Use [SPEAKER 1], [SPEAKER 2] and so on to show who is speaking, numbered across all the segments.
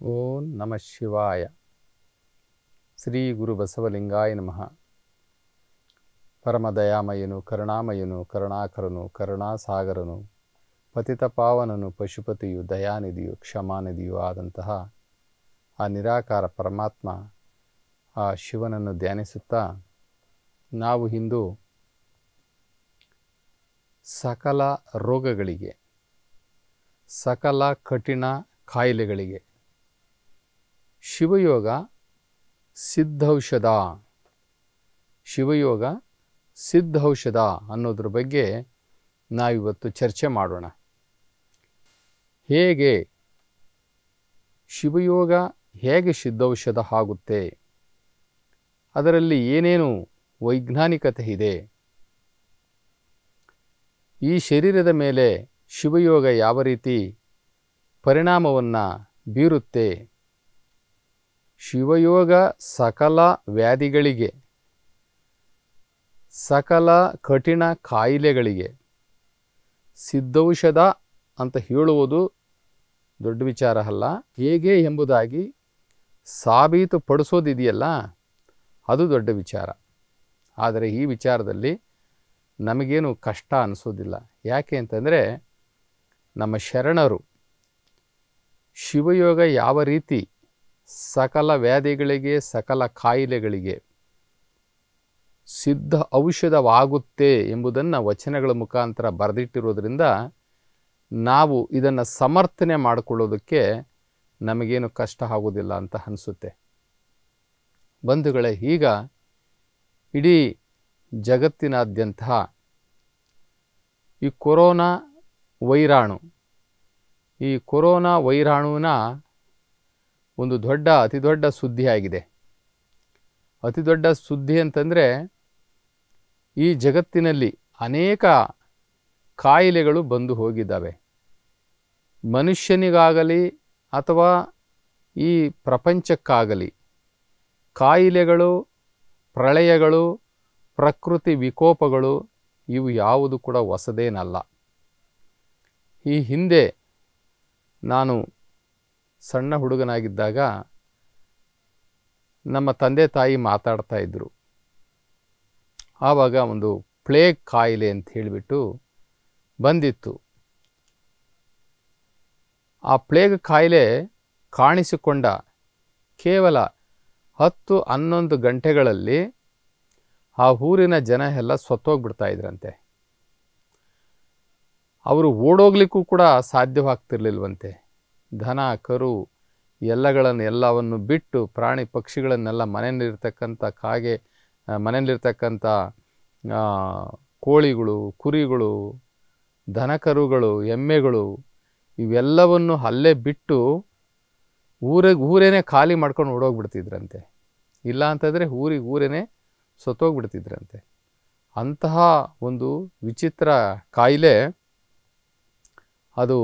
[SPEAKER 1] ಓಂ ನಮಃ ಶಿವಾಯ. ಶ್ರೀ ಗುರು ಬಸವಲಿಂಗಾಯ ನಮಃ. ಪರಮದಯಾಮಯನು ಕರುಣಾಮಯನು ಕರುಣಾಕರನು ಕರುಣಾಸಾಗರನು ಪತಿತ ಪಾವನನು ಪಶುಪತಿಯು ದಯಾನಿಧಿಯು ಕ್ಷಮಾನಿಧಿಯೂ ಆದಂತಹ ಆ ನಿರಾಕಾರ ಪರಮಾತ್ಮ ಆ ಶಿವನನ್ನು ಧ್ಯಾನಿಸುತ್ತಾ ನಾವು ಇಂದು ಸಕಲ ರೋಗಗಳಿಗೆ, ಸಕಲ ಕಠಿಣ ಕಾಯಿಲೆಗಳಿಗೆ ಶಿವಯೋಗ ಸಿದ್ಧೌಷಧ, ಶಿವಯೋಗ ಸಿದ್ಧೌಷಧ ಅನ್ನೋದ್ರ ಬಗ್ಗೆ ನಾವಿವತ್ತು ಚರ್ಚೆ ಮಾಡೋಣ. ಹೇಗೆ ಶಿವಯೋಗ ಹೇಗೆ ಸಿದ್ಧೌಷಧ ಆಗುತ್ತೆ, ಅದರಲ್ಲಿ ಏನೇನು ವೈಜ್ಞಾನಿಕತೆ ಇದೆ, ಈ ಶರೀರದ ಮೇಲೆ ಶಿವಯೋಗ ಯಾವ ರೀತಿ ಪರಿಣಾಮವನ್ನು ಬೀರುತ್ತೆ, ಶಿವಯೋಗ ಸಕಲ ವ್ಯಾಧಿಗಳಿಗೆ, ಸಕಲ ಕಠಿಣ ಕಾಯಿಲೆಗಳಿಗೆ ಸಿದ್ಧೌಷಧ ಅಂತ ಹೇಳುವುದು ದೊಡ್ಡ ವಿಚಾರ ಅಲ್ಲ. ಹೇಗೆ ಎಂಬುದಾಗಿ ಸಾಬೀತುಪಡಿಸೋದಿದೆಯಲ್ಲ, ಅದು ದೊಡ್ಡ ವಿಚಾರ. ಆದರೆ ಈ ವಿಚಾರದಲ್ಲಿ ನಮಗೇನು ಕಷ್ಟ ಅನಿಸೋದಿಲ್ಲ. ಯಾಕೆ ಅಂತಂದರೆ ನಮ್ಮ ಶರಣರು ಶಿವಯೋಗ ಯಾವ ರೀತಿ ಸಕಲ ವ್ಯಾಧಿಗಳಿಗೆ, ಸಕಲ ಕಾಯಿಲೆಗಳಿಗೆ ಸಿದ್ಧ ಔಷಧವಾಗುತ್ತೆ ಎಂಬುದನ್ನು ವಚನಗಳ ಮುಖಾಂತರ ಬರೆದಿಟ್ಟಿರೋದ್ರಿಂದ ನಾವು ಇದನ್ನು ಸಮರ್ಥನೆ ಮಾಡಿಕೊಳ್ಳೋದಕ್ಕೆ ನಮಗೇನು ಕಷ್ಟ ಆಗೋದಿಲ್ಲ ಅಂತ ಅನಿಸುತ್ತೆ. ಬಂಧುಗಳೇ, ಈಗ ಇಡೀ ಜಗತ್ತಿನಾದ್ಯಂತ ಈ ಕೊರೋನಾ ವೈರಾಣು, ಈ ಕೊರೋನಾ ವೈರಾಣುವಿನ ಒಂದು ಅತಿ ದೊಡ್ಡ ಸುದ್ದಿ ಆಗಿದೆ. ಅತಿ ದೊಡ್ಡ ಸುದ್ದಿ ಅಂತಂದರೆ ಈ ಜಗತ್ತಿನಲ್ಲಿ ಅನೇಕ ಕಾಯಿಲೆಗಳು ಬಂದು ಹೋಗಿದ್ದಾವೆ. ಮನುಷ್ಯನಿಗಾಗಲಿ ಅಥವಾ ಈ ಪ್ರಪಂಚಕ್ಕಾಗಲಿ ಕಾಯಿಲೆಗಳು, ಪ್ರಳಯಗಳು, ಪ್ರಕೃತಿ ವಿಕೋಪಗಳು ಇವು ಯಾವುದು ಕೂಡ ಹೊಸದೇನಲ್ಲ. ಈ ಹಿಂದೆ ನಾನು ಸಣ್ಣ ಹುಡುಗನಾಗಿದ್ದಾಗ ನಮ್ಮ ತಂದೆ ತಾಯಿ ಮಾತಾಡ್ತಾ ಇದ್ದರು. ಆವಾಗ ಒಂದು ಪ್ಲೇಗ್ ಕಾಯಿಲೆ ಅಂತ ಹೇಳಿಬಿಟ್ಟು ಬಂದಿತ್ತು. ಆ ಪ್ಲೇಗ್ ಕಾಯಿಲೆ ಕಾಣಿಸಿಕೊಂಡ ಕೇವಲ 10-11 ಗಂಟೆಗಳಲ್ಲಿ ಆ ಊರಿನ ಜನ ಎಲ್ಲ ಸತ್ತೋಗ್ಬಿಡ್ತಾ ಇದ್ರಂತೆ. ಅವರು ಓಡೋಗ್ಲಿಕ್ಕೂ ಕೂಡ ಸಾಧ್ಯವಾಗ್ತಿರ್ಲಿಲ್ವಂತೆ. ದನ ಕರು ಎಲ್ಲವನ್ನು ಬಿಟ್ಟು ಪ್ರಾಣಿ ಪಕ್ಷಿಗಳನ್ನೆಲ್ಲ ಮನೆಯಲ್ಲಿರ್ತಕ್ಕಂಥ ಕೋಳಿಗಳು, ಕುರಿಗಳು, ದನಕರುಗಳು, ಎಮ್ಮೆಗಳು ಇವೆಲ್ಲವನ್ನು ಅಲ್ಲೇ ಬಿಟ್ಟು ಊರೇನೆ ಖಾಲಿ ಮಾಡ್ಕೊಂಡು ಓಡೋಗ್ಬಿಡ್ತಿದ್ರಂತೆ. ಇಲ್ಲ ಅಂತಂದರೆ ಊರೇನೆ ಸತ್ತೋಗ್ಬಿಡ್ತಿದ್ರಂತೆ. ಅಂತಹ ಒಂದು ವಿಚಿತ್ರ ಕಾಯಿಲೆ ಅದು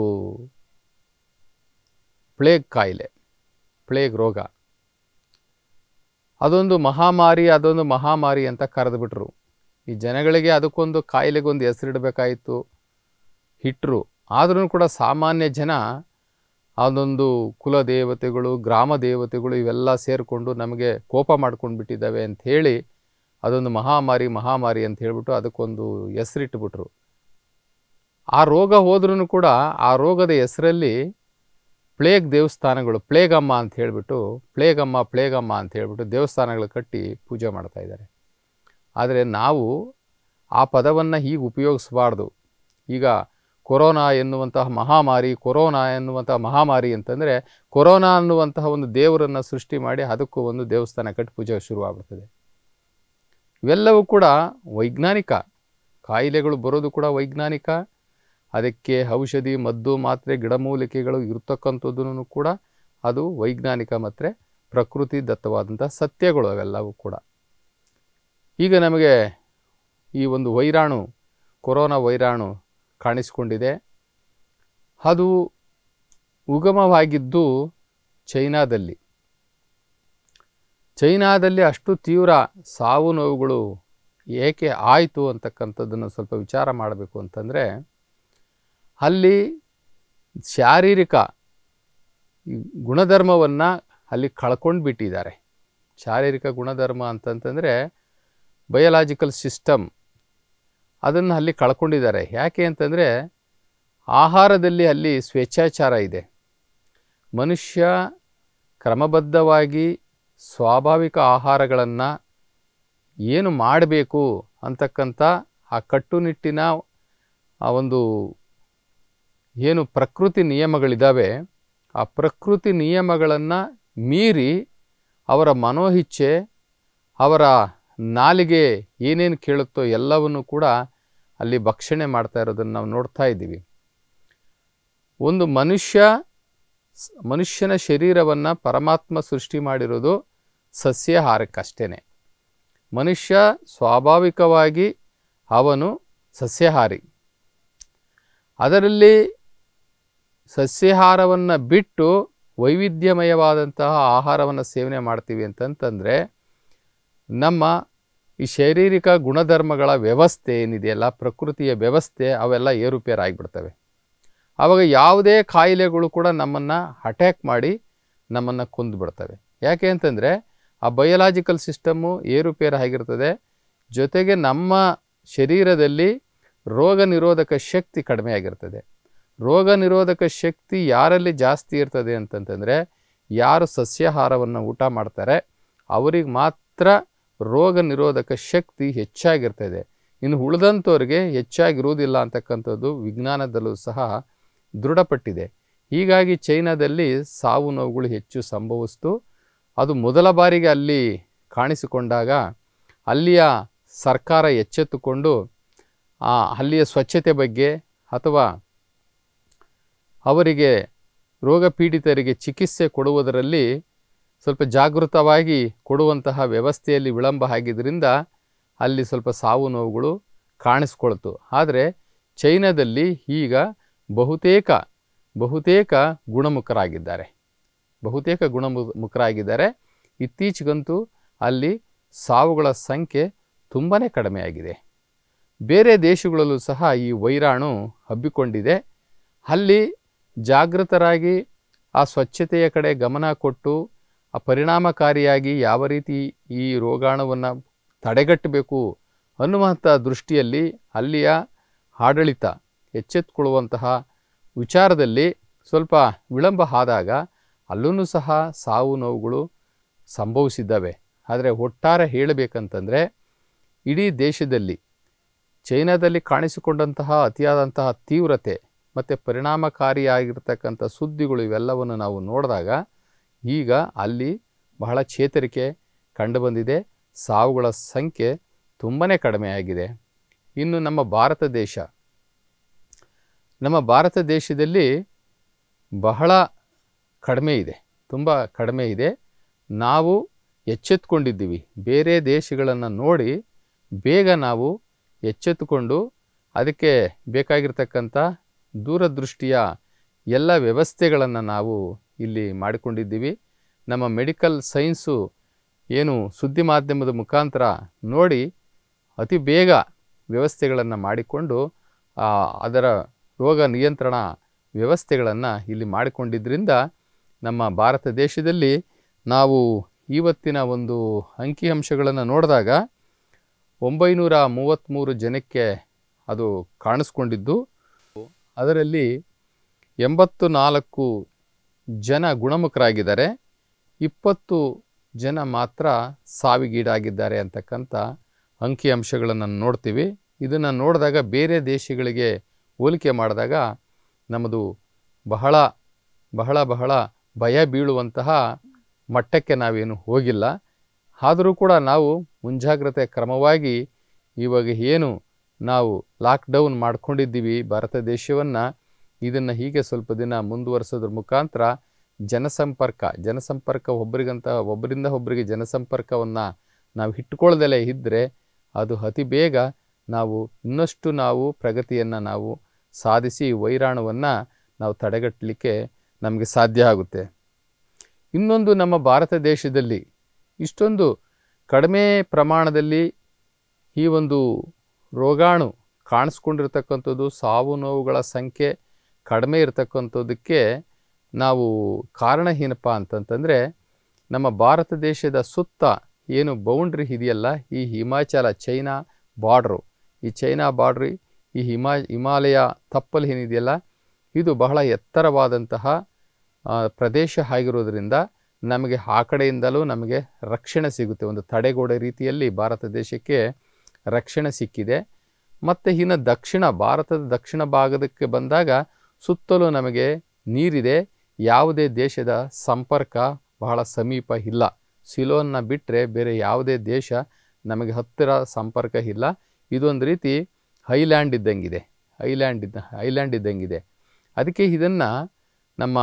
[SPEAKER 1] ಪ್ಲೇಗ್ ಕಾಯಿಲೆ, ಪ್ಲೇಗ್ ರೋಗ. ಅದೊಂದು ಮಹಾಮಾರಿ ಅಂತ ಕರೆದುಬಿಟ್ರು. ಈ ಜನಗಳಿಗೆ ಅದಕ್ಕೊಂದು ಕಾಯಿಲೆಗೊಂದು ಹೆಸರಿಡಬೇಕಾಯಿತು, ಇಟ್ಟರು. ಆದ್ರೂ ಕೂಡ ಸಾಮಾನ್ಯ ಜನ ಅದೊಂದು ಕುಲದೇವತೆಗಳು, ಗ್ರಾಮ ದೇವತೆಗಳು ಇವೆಲ್ಲ ಸೇರಿಕೊಂಡು ನಮಗೆ ಕೋಪ ಮಾಡ್ಕೊಂಡು ಬಿಟ್ಟಿದ್ದಾವೆ ಅಂಥೇಳಿ ಅದೊಂದು ಮಹಾಮಾರಿ ಅಂತ ಹೇಳ್ಬಿಟ್ಟು ಅದಕ್ಕೊಂದು ಹೆಸರಿಟ್ಟುಬಿಟ್ರು. ಆ ರೋಗ ಹೋದ್ರೂ ಕೂಡ ಆ ರೋಗದ ಹೆಸರಲ್ಲಿ ಪ್ಲೇಗ್ ದೇವಸ್ಥಾನಗಳು, ಪ್ಲೇಗಮ್ಮ ಅಂತ ಹೇಳ್ಬಿಟ್ಟು ಪ್ಲೇಗಮ್ಮ ಅಂತ ಹೇಳ್ಬಿಟ್ಟು ದೇವಸ್ಥಾನಗಳು ಕಟ್ಟಿ ಪೂಜೆ ಮಾಡ್ತಾ ಇದ್ದಾರೆ. ಆದರೆ ನಾವು ಆ ಪದವನ್ನು ಹೀಗೆ ಉಪಯೋಗಿಸಬಾರ್ದು. ಈಗ ಕೊರೋನಾ ಎನ್ನುವಂತಹ ಮಹಾಮಾರಿ ಅಂತಂದರೆ ಕೊರೋನಾ ಅನ್ನುವಂತಹ ಒಂದು ದೇವರನ್ನು ಸೃಷ್ಟಿ ಮಾಡಿ ಅದಕ್ಕೂ ಒಂದು ದೇವಸ್ಥಾನ ಕಟ್ಟಿ ಪೂಜೆ ಶುರುವಾಗ್ಬಿಡ್ತದೆ. ಇವೆಲ್ಲವೂ ಕೂಡ ವೈಜ್ಞಾನಿಕ. ಕಾಯಿಲೆಗಳು ಬರೋದು ಕೂಡ ವೈಜ್ಞಾನಿಕ. ಅದಕ್ಕೆ ಔಷಧಿ, ಮದ್ದು, ಮಾತ್ರೆ, ಗಿಡಮೂಲಿಕೆಗಳು ಇರ್ತಕ್ಕಂಥದ್ದನ್ನು ಕೂಡ ಅದು ವೈಜ್ಞಾನಿಕ ಮತ್ತು ಪ್ರಕೃತಿ ದತ್ತವಾದಂಥ ಸತ್ಯಗಳು ಅವೆಲ್ಲವೂ ಕೂಡ. ಈಗ ನಮಗೆ ಈ ಒಂದು ಕೊರೋನಾ ವೈರಾಣು ಕಾಣಿಸಿಕೊಂಡಿದೆ. ಅದು ಉಗಮವಾಗಿದ್ದು ಚೈನಾದಲ್ಲಿ ಅಷ್ಟು ತೀವ್ರ ಸಾವು ನೋವುಗಳು ಏಕೆ ಆಯಿತು ಅಂತಕ್ಕಂಥದ್ದನ್ನು ಸ್ವಲ್ಪ ವಿಚಾರ ಮಾಡಬೇಕು ಅಂತಂದರೆ, ಅಲ್ಲಿ ಶಾರೀರಿಕ ಗುಣಧರ್ಮವನ್ನು ಅಲ್ಲಿ ಕಳ್ಕೊಂಡು ಬಿಟ್ಟಿದ್ದಾರೆ. ಶಾರೀರಿಕ ಗುಣಧರ್ಮ ಅಂತಂತಂದರೆ ಬಯೋಲಾಜಿಕಲ್ ಸಿಸ್ಟಮ್ ಅದನ್ನು ಅಲ್ಲಿ ಕಳ್ಕೊಂಡಿದ್ದಾರೆ. ಯಾಕೆ ಅಂತಂದರೆ ಆಹಾರದಲ್ಲಿ ಅಲ್ಲಿ ಸ್ವೇಚ್ಛಾಚಾರ ಇದೆ. ಮನುಷ್ಯ ಕ್ರಮಬದ್ಧವಾಗಿ ಸ್ವಾಭಾವಿಕ ಆಹಾರಗಳನ್ನು ಏನು ಮಾಡಬೇಕು ಅಂತಕ್ಕಂಥ ಆ ಕಟ್ಟುನಿಟ್ಟಿನ ಆ ಒಂದು ಏನು ಪ್ರಕೃತಿ ನಿಯಮಗಳಿದ್ದಾವೆ, ಆ ಪ್ರಕೃತಿ ನಿಯಮಗಳನ್ನು ಮೀರಿ ಅವರ ಮನೋಇಚ್ಛೆ, ಅವರ ನಾಲಿಗೆ ಏನೇನು ಕೇಳುತ್ತೋ ಎಲ್ಲವನ್ನು ಕೂಡ ಅಲ್ಲಿ ಭಕ್ಷಣೆ ಮಾಡ್ತಾ ಇರೋದನ್ನು ನಾವು ನೋಡ್ತಾ ಇದ್ದೀವಿ. ಒಂದು ಮನುಷ್ಯನ ಶರೀರವನ್ನು ಪರಮಾತ್ಮ ಸೃಷ್ಟಿ ಮಾಡಿರೋದು ಸಸ್ಯಾಹಾರಕ್ಕಷ್ಟೇ. ಮನುಷ್ಯ ಸ್ವಾಭಾವಿಕವಾಗಿ ಅವನು ಸಸ್ಯಾಹಾರಿ. ಅದರಲ್ಲಿ ಸಸ್ಯಾಹಾರವನ್ನು ಬಿಟ್ಟು ವೈವಿಧ್ಯಮಯವಾದಂತಹ ಆಹಾರವನ್ನು ಸೇವನೆ ಮಾಡ್ತೀವಿ ಅಂತಂತಂದರೆ ನಮ್ಮ ಈ ಶಾರೀರಿಕ ಗುಣಧರ್ಮಗಳ ವ್ಯವಸ್ಥೆ ಏನಿದೆಯಲ್ಲ, ಪ್ರಕೃತಿಯ ವ್ಯವಸ್ಥೆ ಅವೆಲ್ಲ ಏರುಪೇರಾಗಿಬಿಡ್ತವೆ. ಆವಾಗ ಯಾವುದೇ ಕಾಯಿಲೆಗಳು ಕೂಡ ನಮ್ಮನ್ನು ಅಟ್ಯಾಕ್ ಮಾಡಿ ನಮ್ಮನ್ನು ಕೊಂದುಬಿಡ್ತವೆ. ಯಾಕೆ ಅಂತಂದರೆ ಆ ಬಯೋಲಾಜಿಕಲ್ ಸಿಸ್ಟಮ್ಮು ಏರುಪೇರಾಗಿರ್ತದೆ. ಜೊತೆಗೆ ನಮ್ಮ ಶರೀರದಲ್ಲಿ ರೋಗ ನಿರೋಧಕ ಶಕ್ತಿ ಕಡಿಮೆ ಆಗಿರ್ತದೆ. ರೋಗ ನಿರೋಧಕ ಶಕ್ತಿ ಯಾರಲ್ಲಿ ಜಾಸ್ತಿ ಇರ್ತದೆ ಅಂತಂತಂದರೆ ಯಾರು ಸಸ್ಯಾಹಾರವನ್ನು ಊಟ ಮಾಡ್ತಾರೆ ಅವರಿಗೆ ಮಾತ್ರ ರೋಗ ನಿರೋಧಕ ಶಕ್ತಿ ಹೆಚ್ಚಾಗಿರ್ತದೆ. ಇನ್ನು ಉಳಿದಂಥವ್ರಿಗೆ ಹೆಚ್ಚಾಗಿರುವುದಿಲ್ಲ ಅಂತಕ್ಕಂಥದ್ದು ವಿಜ್ಞಾನದಲ್ಲೂ ಸಹ ದೃಢಪಟ್ಟಿದೆ. ಹೀಗಾಗಿ ಚೈನಾದಲ್ಲಿ ಸಾವು ನೋವುಗಳು ಹೆಚ್ಚು ಸಂಭವಿಸ್ತು. ಅದು ಮೊದಲ ಬಾರಿಗೆ ಅಲ್ಲಿ ಕಾಣಿಸಿಕೊಂಡಾಗ ಅಲ್ಲಿಯ ಸರ್ಕಾರ ಎಚ್ಚೆತ್ತುಕೊಂಡು ಅಲ್ಲಿಯ ಸ್ವಚ್ಛತೆ ಬಗ್ಗೆ ಅಥವಾ ಅವರಿಗೆ ರೋಗ ಪೀಡಿತರಿಗೆ ಚಿಕಿತ್ಸೆ ಕೊಡುವುದರಲ್ಲಿ ಸ್ವಲ್ಪ ಜಾಗೃತವಾಗಿ ಕೊಡುವಂತಹ ವ್ಯವಸ್ಥೆಯಲ್ಲಿ ವಿಳಂಬ ಆಗಿದ್ದರಿಂದ ಅಲ್ಲಿ ಸ್ವಲ್ಪ ಸಾವು ನೋವುಗಳು ಕಾಣಿಸ್ಕೊಳ್ತು. ಆದರೆ ಚೈನಾದಲ್ಲಿ ಈಗ ಬಹುತೇಕ ಗುಣಮುಖರಾಗಿದ್ದಾರೆ. ಇತ್ತೀಚೆಗಂತೂ ಅಲ್ಲಿ ಸಾವುಗಳ ಸಂಖ್ಯೆ ತುಂಬಾ ಕಡಿಮೆಯಾಗಿದೆ. ಬೇರೆ ದೇಶಗಳಲ್ಲೂ ಸಹ ಈ ವೈರಾಣು ಹಬ್ಬಿಕೊಂಡಿದೆ. ಅಲ್ಲಿ ಜಾಗೃತರಾಗಿ ಆ ಸ್ವಚ್ಛತೆಯ ಕಡೆ ಗಮನ ಕೊಟ್ಟು ಪರಿಣಾಮಕಾರಿಯಾಗಿ ಯಾವ ರೀತಿ ಈ ರೋಗಾಣುವನ್ನು ತಡೆಗಟ್ಟಬೇಕು ಅನ್ನುವಂಥ ದೃಷ್ಟಿಯಲ್ಲಿ ಅಲ್ಲಿಯ ಆಡಳಿತ ಎಚ್ಚೆತ್ತುಕೊಳ್ಳುವಂತಹ ವಿಚಾರದಲ್ಲಿ ಸ್ವಲ್ಪ ವಿಳಂಬ ಆದಾಗ ಅಲ್ಲೂ ಸಹ ಸಾವು ನೋವುಗಳು ಸಂಭವಿಸಿದ್ದಾವೆ. ಆದರೆ ಒಟ್ಟಾರೆ ಹೇಳಬೇಕಂತಂದರೆ ಇಡೀ ದೇಶದಲ್ಲಿ ಚೈನಾದಲ್ಲಿ ಕಾಣಿಸಿಕೊಂಡಂತಹ ಅತಿಯಾದಂತಹ ತೀವ್ರತೆ ಮತ್ತು ಪರಿಣಾಮಕಾರಿಯಾಗಿರ್ತಕ್ಕಂಥ ಸುದ್ದಿಗಳು ಇವೆಲ್ಲವನ್ನು ನಾವು ನೋಡಿದಾಗ ಈಗ ಅಲ್ಲಿ ಬಹಳ ಚೇತರಿಕೆ ಕಂಡುಬಂದಿದೆ. ಸಾವುಗಳ ಸಂಖ್ಯೆ ತುಂಬಾ ಕಡಿಮೆಯಾಗಿದೆ. ಇನ್ನು ನಮ್ಮ ಭಾರತ ದೇಶದಲ್ಲಿ ಬಹಳ ಕಡಿಮೆ ಇದೆ, ತುಂಬ ಕಡಿಮೆ ಇದೆ. ನಾವು ಎಚ್ಚೆತ್ತುಕೊಂಡಿದ್ದೀವಿ. ಬೇರೆ ದೇಶಗಳನ್ನು ನೋಡಿ ಬೇಗ ನಾವು ಎಚ್ಚೆತ್ತುಕೊಂಡು ಅದಕ್ಕೆ ಬೇಕಾಗಿರ್ತಕ್ಕಂಥ ದೂರದೃಷ್ಟಿಯ ಎಲ್ಲ ವ್ಯವಸ್ಥೆಗಳನ್ನು ನಾವು ಇಲ್ಲಿ ಮಾಡಿಕೊಂಡಿದ್ದೀವಿ. ನಮ್ಮ ಮೆಡಿಕಲ್ ಸೈನ್ಸು ಏನು ಸುದ್ದಿ ಮಾಧ್ಯಮದ ಮುಖಾಂತರ ನೋಡಿ ಅತಿ ಬೇಗ ವ್ಯವಸ್ಥೆಗಳನ್ನು ಮಾಡಿಕೊಂಡು ಅದರ ರೋಗ ನಿಯಂತ್ರಣ ವ್ಯವಸ್ಥೆಗಳನ್ನು ಇಲ್ಲಿ ಮಾಡಿಕೊಂಡಿದ್ದರಿಂದ ನಮ್ಮ ಭಾರತ ದೇಶದಲ್ಲಿ ನಾವು ಇವತ್ತಿನ ಒಂದು ಅಂಕಿಅಂಶಗಳನ್ನು ನೋಡಿದಾಗ 933 ಜನಕ್ಕೆ ಅದು ಕಾಣಿಸ್ಕೊಂಡಿದ್ದು, ಅದರಲ್ಲಿ 84 ಜನ ಗುಣಮುಖರಾಗಿದ್ದಾರೆ, 20 ಜನ ಮಾತ್ರ ಸಾವಿಗೀಡಾಗಿದ್ದಾರೆ ಅಂತಕ್ಕಂಥ ಅಂಕಿಅಂಶಗಳನ್ನು ನೋಡ್ತೀವಿ. ಇದನ್ನು ನೋಡಿದಾಗ ಬೇರೆ ದೇಶಗಳಿಗೆ ಹೋಲಿಕೆ ಮಾಡಿದಾಗ ನಮ್ಮದು ಬಹಳ ಬಹಳ ಬಹಳ ಭಯ ಬೀಳುವಂತಹ ಮಟ್ಟಕ್ಕೆ ನಾವೇನು ಹೋಗಿಲ್ಲ. ಆದರೂ ಕೂಡ ನಾವು ಮುಂಜಾಗ್ರತೆ ಕ್ರಮವಾಗಿ ಇವಾಗ ಏನು ನಾವು ಲಾಕ್ಡೌನ್ ಮಾಡ್ಕೊಂಡಿದ್ದೀವಿ ಭಾರತ ದೇಶವನ್ನು, ಇದನ್ನು ಹೀಗೆ ಸ್ವಲ್ಪ ದಿನ ಮುಂದುವರಿಸೋದ್ರ ಮುಖಾಂತರ ಜನಸಂಪರ್ಕ ಒಬ್ಬರಿಂದ ಒಬ್ಬರಿಗೆ ಜನಸಂಪರ್ಕವನ್ನು ನಾವು ಇಟ್ಕೊಳ್ಳದಲೇ ಇದ್ದರೆ ಅದು ಅತಿ ಬೇಗ ಇನ್ನಷ್ಟು ಪ್ರಗತಿಯನ್ನು ನಾವು ಸಾಧಿಸಿ ವೈರಾಣುವನ್ನು ನಾವು ತಡೆಗಟ್ಟಲಿಕ್ಕೆ ನಮಗೆ ಸಾಧ್ಯ ಆಗುತ್ತೆ. ಇನ್ನೊಂದು, ನಮ್ಮ ಭಾರತ ದೇಶದಲ್ಲಿ ಇಷ್ಟೊಂದು ಕಡಿಮೆ ಪ್ರಮಾಣದಲ್ಲಿ ಈ ಒಂದು ರೋಗಾಣು ಕಾಣಿಸ್ಕೊಂಡಿರ್ತಕ್ಕಂಥದ್ದು, ಸಾವು ನೋವುಗಳ ಸಂಖ್ಯೆ ಕಡಿಮೆ ಇರತಕ್ಕಂಥದ್ದಕ್ಕೆ ನಾವು ಕಾರಣ ಏನಪ್ಪ ಅಂತಂತಂದರೆ, ನಮ್ಮ ಭಾರತ ದೇಶದ ಸುತ್ತ ಏನು ಬೌಂಡ್ರಿ ಇದೆಯಲ್ಲ, ಈ ಹಿಮಾಚಲ ಚೈನಾ ಬಾರ್ಡ್ರು, ಈ ಚೈನಾ ಬಾರ್ಡ್ರಿ, ಈ ಹಿಮಾಲಯ ತಪ್ಪಲು ಏನಿದೆಯಲ್ಲ, ಇದು ಬಹಳ ಎತ್ತರವಾದಂತಹ ಪ್ರದೇಶ ಆಗಿರೋದ್ರಿಂದ ನಮಗೆ ಆ ಕಡೆಯಿಂದಲೂ ನಮಗೆ ರಕ್ಷಣೆ ಸಿಗುತ್ತೆ. ಒಂದು ತಡೆಗೋಡೆ ರೀತಿಯಲ್ಲಿ ಭಾರತ ದೇಶಕ್ಕೆ ರಕ್ಷಣೆ ಸಿಕ್ಕಿದೆ. ಮತ್ತು ಇನ್ನು ಭಾರತದ ದಕ್ಷಿಣ ಭಾಗದಕ್ಕೆ ಬಂದಾಗ ಸುತ್ತಲೂ ನಮಗೆ ನೀರಿದೆ. ಯಾವುದೇ ದೇಶದ ಸಂಪರ್ಕ ಬಹಳ ಸಮೀಪ ಇಲ್ಲ. ಸಿಲೋನ್ನ ಬಿಟ್ಟರೆ ಬೇರೆ ಯಾವುದೇ ದೇಶ ನಮಗೆ ಹತ್ತಿರ ಸಂಪರ್ಕ ಇಲ್ಲ. ಇದೊಂದು ರೀತಿ ಐಲ್ಯಾಂಡ್ ಇದ್ದಂಗಿದೆ. ಅದಕ್ಕೆ ಇದನ್ನು ನಮ್ಮ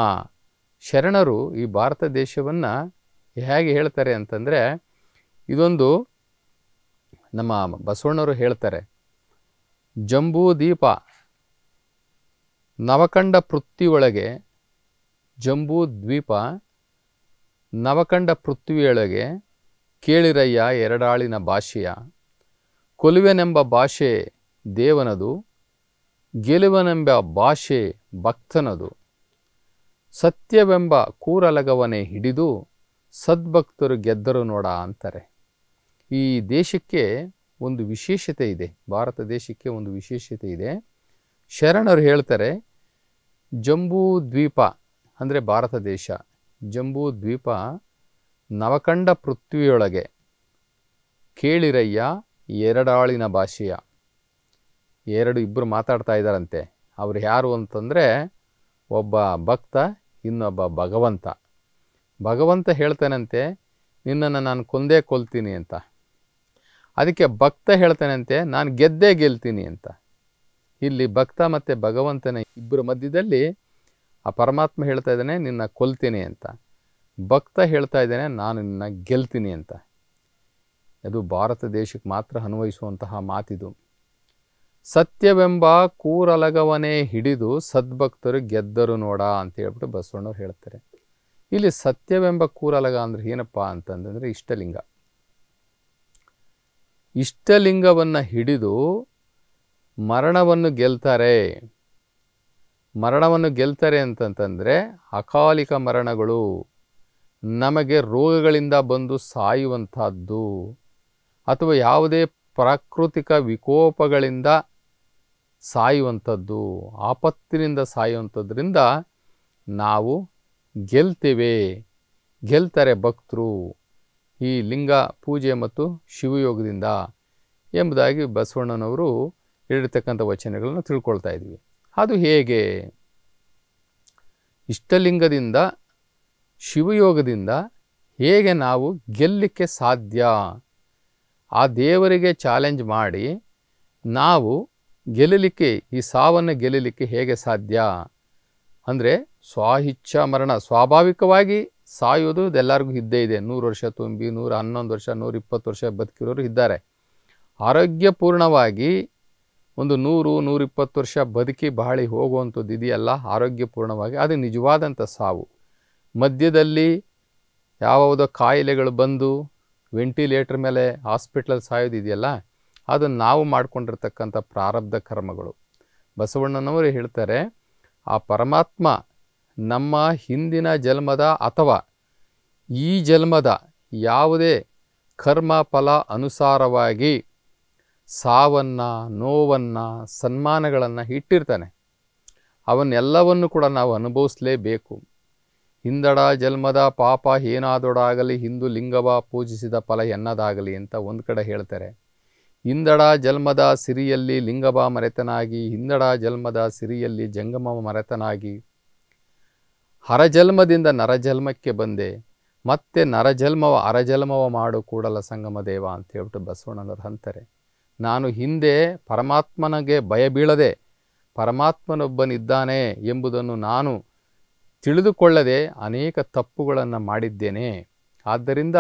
[SPEAKER 1] ಶರಣರು ಈ ಭಾರತ ದೇಶವನ್ನು ಹೇಗೆ ಹೇಳ್ತಾರೆ ಅಂತಂದರೆ, ಇದೊಂದು ನಮ್ಮ ಬಸವಣ್ಣವರು ಹೇಳ್ತಾರೆ, ಜಂಬೂ ದ್ವೀಪ ನವಖಂಡ ಪೃಥ್ವಿಯೊಳಗೆ, ಜಂಬೂ ದ್ವೀಪ ನವಖಂಡ ಪೃಥ್ವಿಯೊಳಗೆ ಕೇಳಿರಯ್ಯ ಎರಡಾಳಿನ ಭಾಷೆಯ, ಕೊಲುವೆನೆಂಬ ಭಾಷೆ ದೇವನದು, ಗೆಲುವನೆಂಬ ಭಾಷೆ ಭಕ್ತನದು, ಸತ್ಯವೆಂಬ ಕೂರಲಗವನೇ ಹಿಡಿದು ಸದ್ಭಕ್ತರು ಗೆದ್ದರು ನೋಡ ಅಂತಾರೆ. ಈ ದೇಶಕ್ಕೆ ಒಂದು ವಿಶೇಷತೆ ಇದೆ, ಭಾರತ ದೇಶಕ್ಕೆ ಒಂದು ವಿಶೇಷತೆ ಇದೆ. ಶರಣರು ಹೇಳ್ತಾರೆ, ಜಂಬೂ ದ್ವೀಪ ಅಂದರೆ ಭಾರತ ದೇಶ, ಜಂಬೂ ದ್ವೀಪ ನವಖಂಡ ಪೃಥ್ವಿಯೊಳಗೆ ಕೇಳಿರಯ್ಯ ಎರಡಾಳಿನ ಭಾಷೆಯ. ಇಬ್ಬರು ಮಾತಾಡ್ತಾ ಇದ್ದಾರಂತೆ. ಅವ್ರು ಯಾರು ಅಂತಂದರೆ, ಒಬ್ಬ ಭಕ್ತ, ಇನ್ನೊಬ್ಬ ಭಗವಂತ. ಭಗವಂತ ಹೇಳ್ತಾನಂತೆ, ನಿನ್ನನ್ನು ನಾನು ಕೊಂದೇ ಕೊಲ್ತೀನಿ ಅಂತ. ಅದಕ್ಕೆ ಭಕ್ತ ಹೇಳ್ತಾನಂತೆ, ನಾನು ಗೆಲ್ತೀನಿ ಅಂತ. ಇಲ್ಲಿ ಭಕ್ತ ಮತ್ತು ಭಗವಂತನ ಇಬ್ಬರ ಮಧ್ಯದಲ್ಲಿ ಆ ಪರಮಾತ್ಮ ಹೇಳ್ತಾ ಇದ್ದಾನೆ, ನಿನ್ನ ಕೊಲ್ತೀನಿ ಅಂತ. ಭಕ್ತ ಹೇಳ್ತಾ ಇದ್ದಾನೆ, ನಾನು ನಿನ್ನ ಗೆಲ್ತೀನಿ ಅಂತ. ಅದು ಭಾರತ ದೇಶಕ್ಕೆ ಮಾತ್ರ ಅನ್ವಯಿಸುವಂತಹ ಮಾತಿದು. ಸತ್ಯವೆಂಬ ಕೂರಲಗವನೇ ಹಿಡಿದು ಸದ್ಭಕ್ತರು ಗೆದ್ದರು ನೋಡ ಅಂತ ಹೇಳ್ಬಿಟ್ಟು ಬಸವಣ್ಣವ್ರು ಹೇಳ್ತಾರೆ. ಇಲ್ಲಿ ಸತ್ಯವೆಂಬ ಕೂರಲಗ ಅಂದರೆ ಏನಪ್ಪ ಅಂತಂದರೆ ಇಷ್ಟಲಿಂಗ. ಇಷ್ಟಲಿಂಗವನ್ನು ಹಿಡಿದು ಮರಣವನ್ನು ಗೆಲ್ತಾರೆ ಅಂತಂತಂದರೆ ಅಕಾಲಿಕ ಮರಣಗಳು, ನಮಗೆ ರೋಗಗಳಿಂದ ಬಂದು ಸಾಯುವಂಥದ್ದು, ಅಥವಾ ಯಾವುದೇ ಪ್ರಾಕೃತಿಕ ವಿಕೋಪಗಳಿಂದ ಸಾಯುವಂಥದ್ದು, ಆಪತ್ತಿನಿಂದ ಸಾಯುವಂಥದ್ರಿಂದ ನಾವು ಗೆಲ್ತಾರೆ ಭಕ್ತರು ಈ ಲಿಂಗ ಪೂಜೆ ಮತ್ತು ಶಿವಯೋಗದಿಂದ ಎಂಬುದಾಗಿ ಬಸವಣ್ಣನವರು ಹೇಳಿರ್ತಕ್ಕಂಥ ವಚನಗಳನ್ನು ತಿಳ್ಕೊಳ್ತಾ ಇದ್ವಿ. ಅದು ಹೇಗೆ? ಇಷ್ಟಲಿಂಗದಿಂದ, ಶಿವಯೋಗದಿಂದ ಹೇಗೆ ನಾವು ಗೆಲ್ಲಲಿಕ್ಕೆ ಸಾಧ್ಯ? ಆ ದೇವರಿಗೆ ಚಾಲೆಂಜ್ ಮಾಡಿ ನಾವು ಗೆಲ್ಲಲಿಕ್ಕೆ, ಈ ಸಾವನ್ನು ಗೆಲ್ಲಲಿಕ್ಕೆ ಹೇಗೆ ಸಾಧ್ಯ ಅಂದರೆ, ಸ್ವಇಚ್ಛಾ ಮರಣ, ಸ್ವಾಭಾವಿಕವಾಗಿ ಸಾಯೋದು ಎಲ್ಲರಿಗೂ ಇದ್ದೇ ಇದೆ. 100 ವರ್ಷ ತುಂಬಿ 111 ವರ್ಷ 120 ವರ್ಷ ಬದುಕಿರೋರು ಇದ್ದಾರೆ. ಆರೋಗ್ಯಪೂರ್ಣವಾಗಿ ಒಂದು 100-120 ವರ್ಷ ಬದುಕಿ ಬಾಳಿ ಹೋಗುವಂಥದ್ದು ಇದೆಯಲ್ಲ, ಆರೋಗ್ಯಪೂರ್ಣವಾಗಿ, ಅದು ನಿಜವಾದಂಥ ಸಾವು. ಮಧ್ಯದಲ್ಲಿ ಯಾವುದೋ ಕಾಯಿಲೆಗಳು ಬಂದು ವೆಂಟಿಲೇಟರ್ ಮೇಲೆ ಹಾಸ್ಪಿಟ್ಲಲ್ಲಿ ಸಾಯೋದಿದೆಯಲ್ಲ, ಅದನ್ನು ನಾವು ಮಾಡಿಕೊಂಡಿರ್ತಕ್ಕಂಥ ಪ್ರಾರಬ್ಧ ಕರ್ಮಗಳು. ಬಸವಣ್ಣನವರು ಹೇಳ್ತಾರೆ, ಆ ಪರಮಾತ್ಮ ನಮ್ಮ ಹಿಂದಿನ ಜನ್ಮದ ಅಥವಾ ಈ ಜನ್ಮದ ಯಾವುದೇ ಕರ್ಮ ಫಲ ಅನುಸಾರವಾಗಿ ಸಾವನ್ನು, ನೋವನ್ನು, ಸನ್ಮಾನಗಳನ್ನು ಇಟ್ಟಿರ್ತಾನೆ. ಅವನ್ನೆಲ್ಲವನ್ನು ಕೂಡ ನಾವು ಅನುಭವಿಸಲೇಬೇಕು. ಹಿಂದಡ ಜನ್ಮದ ಪಾಪ ಏನಾದೊಡಾಗಲಿ, ಹಿಂದೂ ಲಿಂಗವ ಪೂಜಿಸಿದ ಫಲ ಎನ್ನದಾಗಲಿ ಅಂತ ಒಂದು ಕಡೆ ಹೇಳ್ತಾರೆ. ಹಿಂದಡ ಜನ್ಮದ ಸಿರಿಯಲ್ಲಿ ಲಿಂಗವ ಮರೆತನಾಗಿ, ಹಿಂದಡ ಜನ್ಮದ ಸಿರಿಯಲ್ಲಿ ಜಂಗಮ ಮರೆತನಾಗಿ, ಹರಜನ್ಮದಿಂದ ನರಜನ್ಮಕ್ಕೆ ಬಂದೆ, ಮತ್ತೆ ಅರಜನ್ಮವ ಮಾಡು ಕೂಡಲ ಸಂಗಮ ದೇವ ಅಂತ ಹೇಳ್ಬಿಟ್ಟು ಬಸವಣ್ಣನವರು ಅಂತಾರೆ. ನಾನು ಹಿಂದೆ ಪರಮಾತ್ಮನಿಗೆ ಭಯ ಬೀಳದೆ ಪರಮಾತ್ಮನೊಬ್ಬನಿದ್ದಾನೆ ಎಂಬುದನ್ನು ನಾನು ತಿಳಿದುಕೊಳ್ಳದೆ ಅನೇಕ ತಪ್ಪುಗಳನ್ನು ಮಾಡಿದ್ದೇನೆ. ಆದ್ದರಿಂದ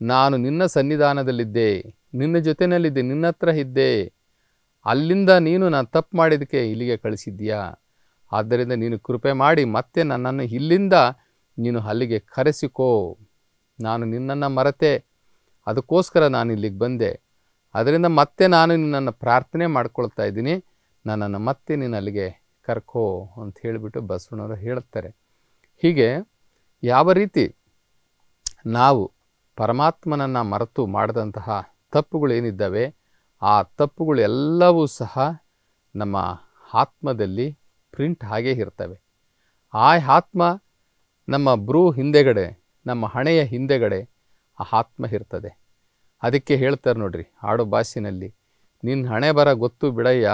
[SPEAKER 1] ನಾನು ನಿನ್ನ ಸನ್ನಿಧಾನದಲ್ಲಿದ್ದೆ, ನಿನ್ನ ಜೊತೆಯಲ್ಲಿದ್ದೆ, ನಿನ್ನ ಹತ್ರ ಇದ್ದೆ. ಅಲ್ಲಿಂದ ನೀನು ನಾನು ತಪ್ಪು ಮಾಡಿದ್ದಕ್ಕೆ ಇಲ್ಲಿಗೆ ಕಳಿಸಿದ್ದೀಯಾ. ಆದ್ದರಿಂದ ನೀನು ಕೃಪೆ ಮಾಡಿ ಮತ್ತೆ ನನ್ನನ್ನು ಇಲ್ಲಿಂದ ನೀನು ಅಲ್ಲಿಗೆ ಕರೆಸಿಕೋ. ನಾನು ನಿನ್ನನ್ನು ಮರೆತೆ, ಅದಕ್ಕೋಸ್ಕರ ನಾನು ಇಲ್ಲಿಗೆ ಬಂದೆ. ಅದರಿಂದ ಮತ್ತೆ ನಾನು ನಿನ್ನನ್ನು ಪ್ರಾರ್ಥನೆ ಮಾಡ್ಕೊಳ್ತಾ ಇದ್ದೀನಿ, ನನ್ನನ್ನು ಮತ್ತೆ ನೀನು ಅಲ್ಲಿಗೆ ಕರ್ಕೋ ಅಂತ ಹೇಳಿಬಿಟ್ಟು ಬಸವಣ್ಣವರು ಹೇಳ್ತಾರೆ. ಹೀಗೆ ಯಾವ ರೀತಿ ನಾವು ಪರಮಾತ್ಮನನ್ನು ಮರೆತು ಮಾಡಿದಂತಹ ತಪ್ಪುಗಳೇನಿದ್ದಾವೆ ಆ ತಪ್ಪುಗಳೆಲ್ಲವೂ ಸಹ ನಮ್ಮ ಆತ್ಮದಲ್ಲಿ ಪ್ರಿಂಟ್ ಹಾಗೇ ಇರ್ತವೆ. ಆ ಆತ್ಮ ನಮ್ಮ ಬ್ರೂ ಹಿಂದೆಗಡೆ, ನಮ್ಮ ಹಣೆಯ ಹಿಂದೆಗಡೆ ಆ ಆತ್ಮ ಇರ್ತದೆ. ಅದಕ್ಕೆ ಹೇಳ್ತಾರೆ ನೋಡ್ರಿ ಆಡು ಭಾಷೆನಲ್ಲಿ, ನಿನ್ನ ಹಣೆ ಬರ ಗೊತ್ತು ಬಿಡಯ್ಯ,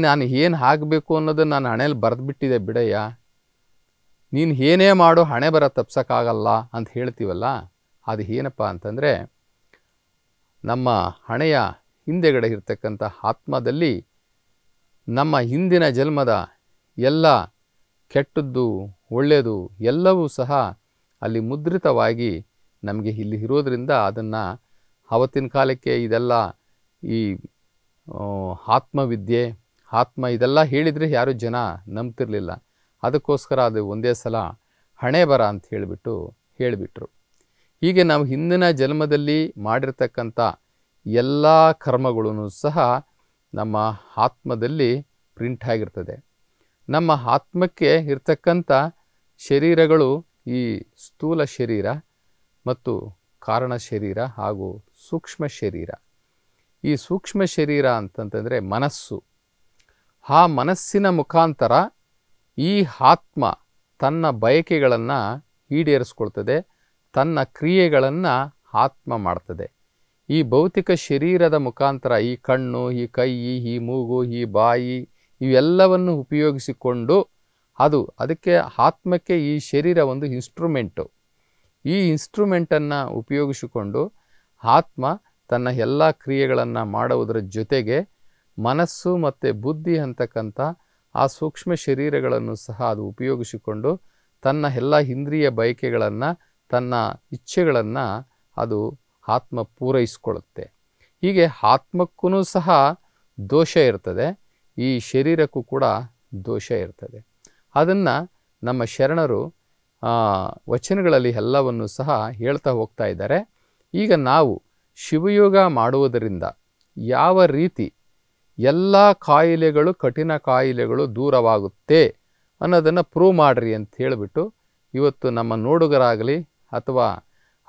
[SPEAKER 1] ನಾನು ಏನು ಆಗಬೇಕು ಅನ್ನೋದು ನಾನು ಹಣೆಯಲ್ಲಿ ಬರೆದ್ಬಿಟ್ಟಿದೆ ಬಿಡಯ್ಯ, ನೀನು ಏನೇ ಮಾಡು ಹಣೆ ಬರ ತಪ್ಸೋಕ್ಕಾಗಲ್ಲ ಅಂತ ಹೇಳ್ತೀವಲ್ಲ, ಅದು ಏನಪ್ಪ ಅಂತಂದರೆ ನಮ್ಮ ಹಣೆಯ ಹಿಂದೆಗಡೆ ಇರ್ತಕ್ಕಂಥ ಆತ್ಮದಲ್ಲಿ ನಮ್ಮ ಹಿಂದಿನ ಜನ್ಮದ ಎಲ್ಲ ಕೆಟ್ಟದ್ದು ಒಳ್ಳೆಯದು ಎಲ್ಲವೂ ಸಹ ಅಲ್ಲಿ ಮುದ್ರಿತವಾಗಿ ನಮಗೆ ಇಲ್ಲಿ ಇರೋದ್ರಿಂದ ಅದನ್ನು ಆವತ್ತಿನ ಕಾಲಕ್ಕೆ ಇದೆಲ್ಲ ಈ ಆತ್ಮವಿದ್ಯೆ ಆತ್ಮ ಇದೆಲ್ಲ ಹೇಳಿದರೆ ಯಾರೂ ಜನ ನಂಬ್ತಿರ್ಲಿಲ್ಲ. ಅದಕ್ಕೋಸ್ಕರ ಅದು ಒಂದೇ ಸಲ ಹಣೆ ಬರ ಅಂತ ಹೇಳಿಬಿಟ್ರು. ಹೀಗೆ ನಾವು ಹಿಂದಿನ ಜನ್ಮದಲ್ಲಿ ಮಾಡಿರ್ತಕ್ಕಂಥ ಎಲ್ಲ ಕರ್ಮಗಳೂ ಸಹ ನಮ್ಮ ಆತ್ಮದಲ್ಲಿ ಪ್ರಿಂಟ್ ಆಗಿರ್ತದೆ. ನಮ್ಮ ಆತ್ಮಕ್ಕೆ ಇರ್ತಕ್ಕಂಥ ಶರೀರಗಳು ಈ ಸ್ಥೂಲ ಶರೀರ ಮತ್ತು ಕಾರಣ ಶರೀರ ಹಾಗೂ ಸೂಕ್ಷ್ಮ ಶರೀರ. ಈ ಸೂಕ್ಷ್ಮ ಶರೀರ ಅಂತಂತಂದರೆ ಮನಸ್ಸು. ಆ ಮನಸ್ಸಿನ ಮುಖಾಂತರ ಈ ಆತ್ಮ ತನ್ನ ಬಯಕೆಗಳನ್ನು ಈಡೇರಿಸ್ಕೊಳ್ತದೆ, ತನ್ನ ಕ್ರಿಯೆಗಳನ್ನು ಆತ್ಮ ಮಾಡ್ತದೆ. ಈ ಭೌತಿಕ ಶರೀರದ ಮುಖಾಂತರ ಈ ಕಣ್ಣು, ಈ ಕೈ, ಈ ಮೂಗು, ಈ ಬಾಯಿ ಇವೆಲ್ಲವನ್ನು ಉಪಯೋಗಿಸಿಕೊಂಡು ಅದಕ್ಕೆ ಆತ್ಮಕ್ಕೆ ಈ ಶರೀರ ಒಂದು ಇನ್ಸ್ಟ್ರೂಮೆಂಟು. ಈ ಇನ್ಸ್ಟ್ರೂಮೆಂಟನ್ನು ಉಪಯೋಗಿಸಿಕೊಂಡು ಆತ್ಮ ತನ್ನ ಎಲ್ಲ ಕ್ರಿಯೆಗಳನ್ನು ಮಾಡುವುದರ ಜೊತೆಗೆ ಮನಸ್ಸು ಮತ್ತು ಬುದ್ಧಿ ಅಂತಕ್ಕಂಥ ಆ ಸೂಕ್ಷ್ಮ ಶರೀರಗಳನ್ನು ಸಹ ಅದು ಉಪಯೋಗಿಸಿಕೊಂಡು ತನ್ನ ಎಲ್ಲ ಇಂದ್ರಿಯ ಬಯಕೆಗಳನ್ನು, ತನ್ನ ಇಚ್ಛೆಗಳನ್ನು ಅದು ಆತ್ಮ ಪೂರೈಸಿಕೊಳ್ಳುತ್ತೆ. ಹೀಗೆ ಆತ್ಮಕ್ಕೂ ಸಹ ದೋಷ ಇರ್ತದೆ, ಈ ಶರೀರಕ್ಕೂ ಕೂಡ ದೋಷ ಇರ್ತದೆ. ಅದನ್ನು ನಮ್ಮ ಶರಣರು ವಚನಗಳಲ್ಲಿ ಎಲ್ಲವನ್ನು ಸಹ ಹೇಳ್ತಾ ಹೋಗ್ತಾ ಇದ್ದಾರೆ. ಈಗ ನಾವು ಶಿವಯೋಗ ಮಾಡುವುದರಿಂದ ಯಾವ ರೀತಿ ಎಲ್ಲ ಕಾಯಿಲೆಗಳು, ಕಠಿಣ ಕಾಯಿಲೆಗಳು ದೂರವಾಗುತ್ತೆ ಅನ್ನೋದನ್ನು ಪ್ರೂವ್ ಮಾಡಿರಿ ಅಂತ ಹೇಳಿಬಿಟ್ಟು ಇವತ್ತು ನಮ್ಮ ನೋಡುಗರಾಗಲಿ ಅಥವಾ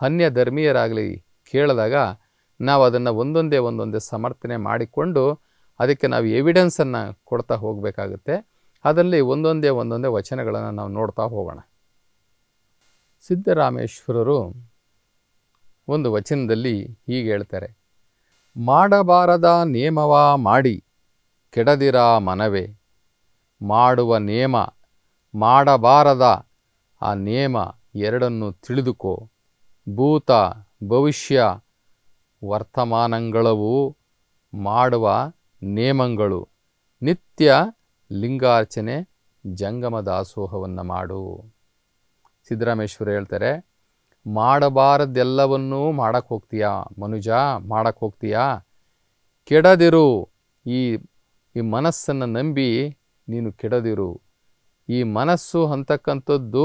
[SPEAKER 1] ಅನ್ಯ ಧರ್ಮೀಯರಾಗಲಿ ಕೇಳಿದಾಗ ನಾವು ಅದನ್ನು ಒಂದೊಂದೇ ಸಮರ್ಥನೆ ಮಾಡಿಕೊಂಡು ಅದಕ್ಕೆ ನಾವು ಎವಿಡೆನ್ಸನ್ನು ಕೊಡ್ತಾ ಹೋಗಬೇಕಾಗುತ್ತೆ. ಅದರಲ್ಲಿ ಒಂದೊಂದೇ ವಚನಗಳನ್ನು ನಾವು ನೋಡ್ತಾ ಹೋಗೋಣ. ಸಿದ್ದರಾಮೇಶ್ವರರು ಒಂದು ವಚನದಲ್ಲಿ ಹೀಗೆ ಹೇಳ್ತಾರೆ, ಮಾಡಬಾರದ ನೇಮವ ಮಾಡಿ ಕೆಡದಿರ ಮನವೇ, ಮಾಡುವ ನೇಮ ಮಾಡಬಾರದ ಆ ನೇಮ ಎರಡನ್ನು ತಿಳಿದುಕೋ, ಭೂತ ಭವಿಷ್ಯ ವರ್ತಮಾನಗಳವು ಮಾಡುವ ನೇಮಗಳು, ನಿತ್ಯ ಲಿಂಗಾರ್ಚನೆ ಜಂಗಮ ದಾಸೋಹವನ್ನು ಮಾಡು. ಸಿದ್ದರಾಮೇಶ್ವರ ಹೇಳ್ತಾರೆ, ಮಾಡಬಾರದೆಲ್ಲವನ್ನೂ ಮಾಡಕ್ಕೆ ಹೋಗ್ತೀಯಾ ಮನುಜ, ಮಾಡಕ್ಕೆ ಹೋಗ್ತೀಯಾ, ಕೆಡದಿರು. ಈ ಮನಸ್ಸನ್ನು ನಂಬಿ ನೀನು ಕೆಡದಿರು. ಈ ಮನಸ್ಸು ಅಂತಕ್ಕಂಥದ್ದು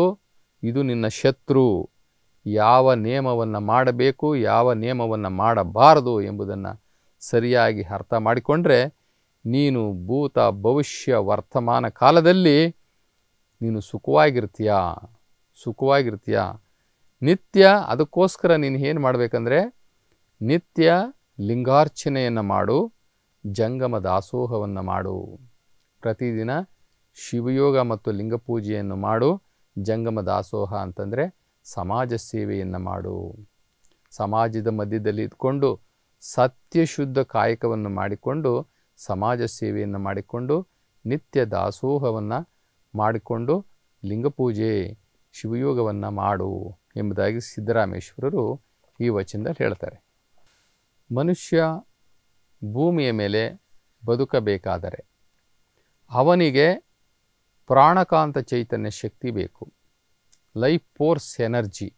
[SPEAKER 1] ಇದು ನಿನ್ನ ಶತ್ರು. ಯಾವ ನಿಯಮವನ್ನು ಮಾಡಬೇಕು, ಯಾವ ನಿಯಮವನ್ನು ಮಾಡಬಾರದು ಎಂಬುದನ್ನು ಸರಿಯಾಗಿ ಅರ್ಥ ಮಾಡಿಕೊಂಡ್ರೆ ನೀನು ಭೂತ ಭವಿಷ್ಯ ವರ್ತಮಾನ ಕಾಲದಲ್ಲಿ ನೀನು ಸುಖವಾಗಿರ್ತೀಯ. ನಿತ್ಯ ಅದಕ್ಕೋಸ್ಕರ ನೀನು ಏನು ಮಾಡಬೇಕಂದ್ರೆ ನಿತ್ಯ ಲಿಂಗಾರ್ಚನೆಯನ್ನು ಮಾಡು, ಜಂಗಮ ದಾಸೋಹವನ್ನು ಮಾಡು. ಪ್ರತಿದಿನ ಶಿವಯೋಗ ಮತ್ತು ಲಿಂಗ ಪೂಜೆಯನ್ನು ಮಾಡು. ಜಂಗಮ ದಾಸೋಹ ಅಂತಂದರೆ ಸಮಾಜ ಸೇವೆಯನ್ನು ಮಾಡು. ಸಮಾಜದ ಮಧ್ಯದಲ್ಲಿ ಇದ್ಕೊಂಡು ಸತ್ಯಶುದ್ಧ ಕಾಯಕವನ್ನು ಮಾಡಿಕೊಂಡು ಸಮಾಜ ಸೇವೆಯನ್ನು ಮಾಡಿಕೊಂಡು ನಿತ್ಯ ದಾಸೋಹವನ್ನು ಮಾಡಿಕೊಂಡು ಲಿಂಗಪೂಜೆ ಶಿವಯೋಗವನ್ನು ಮಾಡು ಎಂಬುದಾಗಿ ಸಿದ್ದರಾಮೇಶ್ವರರು ಈ ವಚನದಲ್ಲಿ ಹೇಳ್ತಾರೆ. ಮನುಷ್ಯ ಭೂಮಿಯ ಮೇಲೆ ಬದುಕಬೇಕಾದರೆ ಅವನಿಗೆ ಪ್ರಾಣಕಾಂತ ಚೈತನ್ಯ ಶಕ್ತಿ ಬೇಕು, ಲೈಫ್ ಫೋರ್ಸ್ ಎನರ್ಜಿ.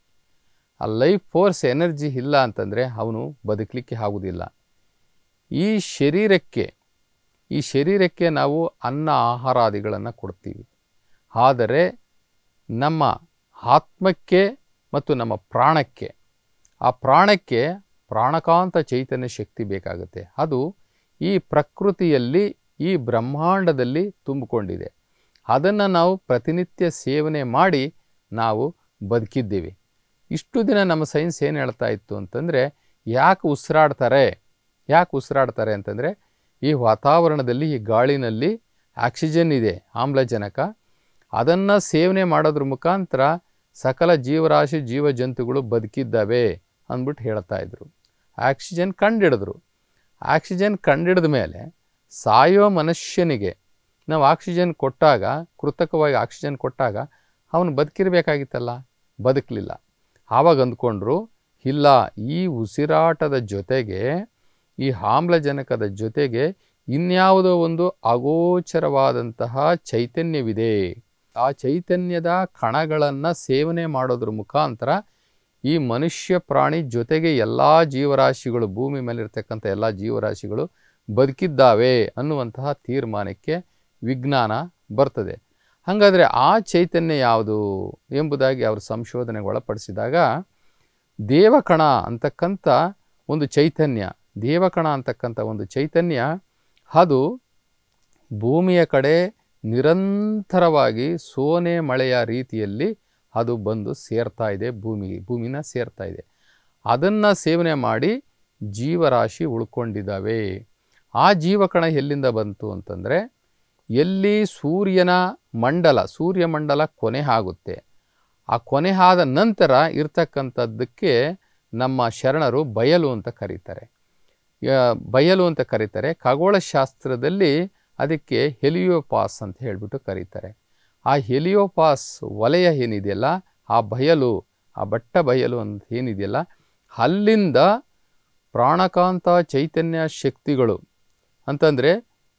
[SPEAKER 1] ಆ ಲೈಫ್ ಫೋರ್ಸ್ ಎನರ್ಜಿ ಇಲ್ಲ ಅಂತಂದರೆ ಅವನು ಬದುಕಲಿಕ್ಕೆ ಆಗುವುದಿಲ್ಲ. ಈ ಶರೀರಕ್ಕೆ ನಾವು ಅನ್ನ ಆಹಾರಾದಿಗಳನ್ನು ಕೊಡ್ತೀವಿ, ಆದರೆ ನಮ್ಮ ಆತ್ಮಕ್ಕೆ ಮತ್ತು ನಮ್ಮ ಪ್ರಾಣಕ್ಕೆ ಪ್ರಾಣಕಾಂತ ಚೈತನ್ಯ ಶಕ್ತಿ ಬೇಕಾಗುತ್ತೆ. ಅದು ಈ ಪ್ರಕೃತಿಯಲ್ಲಿ ಈ ಬ್ರಹ್ಮಾಂಡದಲ್ಲಿ ತುಂಬಿಕೊಂಡಿದೆ. ಅದನ್ನು ನಾವು ಪ್ರತಿನಿತ್ಯ ಸೇವನೆ ಮಾಡಿ ನಾವು ಬದುಕಿದ್ದೀವಿ. ಇಷ್ಟು ದಿನ ನಮ್ಮ ಸೈನ್ಸ್ ಏನು ಹೇಳ್ತಾ ಇತ್ತು ಅಂತಂದರೆ, ಯಾಕೆ ಉಸಿರಾಡ್ತಾರೆ ಅಂತಂದರೆ, ಈ ವಾತಾವರಣದಲ್ಲಿ, ಈ ಗಾಳಿನಲ್ಲಿ ಆಕ್ಸಿಜನ್ ಇದೆ, ಆಮ್ಲಜನಕ. ಅದನ್ನು ಸೇವನೆ ಮಾಡೋದ್ರ ಮುಖಾಂತರ ಸಕಲ ಜೀವರಾಶಿ ಜೀವಜಂತುಗಳು ಬದುಕಿದ್ದಾವೆ ಅಂದ್ಬಿಟ್ಟು ಹೇಳ್ತಾ ಇದ್ರು. ಆಕ್ಸಿಜನ್ ಕಂಡಿಡಿದ್ರು. ಆಕ್ಸಿಜನ್ ಕಂಡಿಡಿದ ಮೇಲೆ ಸಾಯೋ ಮನುಷ್ಯನಿಗೆ ನಾವು ಆಕ್ಸಿಜನ್ ಕೊಟ್ಟಾಗ, ಕೃತಕವಾಗಿ ಆಕ್ಸಿಜನ್ ಕೊಟ್ಟಾಗ ಅವನು ಬದುಕಿರಬೇಕಾಗಿತ್ತಲ್ಲ, ಬದುಕಲಿಲ್ಲ. ಆವಾಗ ಅಂದ್ಕೊಂಡ್ರು, ಇಲ್ಲ, ಈ ಉಸಿರಾಟದ ಜೊತೆಗೆ, ಈ ಆಮ್ಲಜನಕದ ಜೊತೆಗೆ ಇನ್ಯಾವುದೋ ಒಂದು ಅಗೋಚರವಾದಂತಹ ಚೈತನ್ಯವಿದೆ. ಆ ಚೈತನ್ಯದ ಕಣಗಳನ್ನು ಸೇವನೆ ಮಾಡೋದ್ರ ಮುಖಾಂತರ ಈ ಮನುಷ್ಯ ಪ್ರಾಣಿ ಜೊತೆಗೆ ಎಲ್ಲ ಜೀವರಾಶಿಗಳು, ಭೂಮಿ ಮೇಲಿರ್ತಕ್ಕಂಥ ಎಲ್ಲ ಜೀವರಾಶಿಗಳು ಬದುಕಿದ್ದಾವೆ ಅನ್ನುವಂತಹ ತೀರ್ಮಾನಕ್ಕೆ ವಿಜ್ಞಾನ ಬರ್ತದೆ. ಹಾಗಾದರೆ ಆ ಚೈತನ್ಯ ಯಾವುದು ಎಂಬುದಾಗಿ ಅವರು ಸಂಶೋಧನೆಗೆ ಒಳಪಡಿಸಿದಾಗ, ದೇವಕಣ ಅಂತಕ್ಕಂಥ ಒಂದು ಚೈತನ್ಯ, ಅದು ಭೂಮಿಯ ಕಡೆ ನಿರಂತರವಾಗಿ ಸೋನೆ ಮಳೆಯ ರೀತಿಯಲ್ಲಿ ಅದು ಬಂದು ಸೇರ್ತಾ ಇದೆ, ಭೂಮಿನ ಸೇರ್ತಾ ಇದೆ. ಅದನ್ನು ಸೇವನೆ ಮಾಡಿ ಜೀವರಾಶಿ ಉಳ್ಕೊಂಡಿದ್ದಾವೆ. ಆ ಜೀವಕಣ ಎಲ್ಲಿಂದ ಬಂತು ಅಂತಂದರೆ, ಎಲ್ಲಿ ಸೂರ್ಯಮಂಡಲ ಕೊನೆ ಆಗುತ್ತೆ, ಆ ಕೊನೆ ಆದ ನಂತರ ಇರ್ತಕ್ಕಂಥದ್ದಕ್ಕೆ ನಮ್ಮ ಶರಣರು ಬಯಲು ಅಂತ ಕರೀತಾರೆ. ಖಗೋಳಶಾಸ್ತ್ರದಲ್ಲಿ ಅದಕ್ಕೆ ಹೆಲಿಯೋಪಾಸ್ ಅಂತ ಹೇಳಿಬಿಟ್ಟು ಕರೀತಾರೆ. ಆ ಹೆಲಿಯೋಪಾಸ್ ವಲಯ ಏನಿದೆಯಲ್ಲ, ಆ ಬಯಲು, ಆ ಬಟ್ಟ ಬಯಲು ಅಂತ ಏನಿದೆಯಲ್ಲ, ಅಲ್ಲಿಂದ ಪ್ರಾಣಕಾಂತ ಚೈತನ್ಯ ಶಕ್ತಿಗಳು ಅಂತಂದರೆ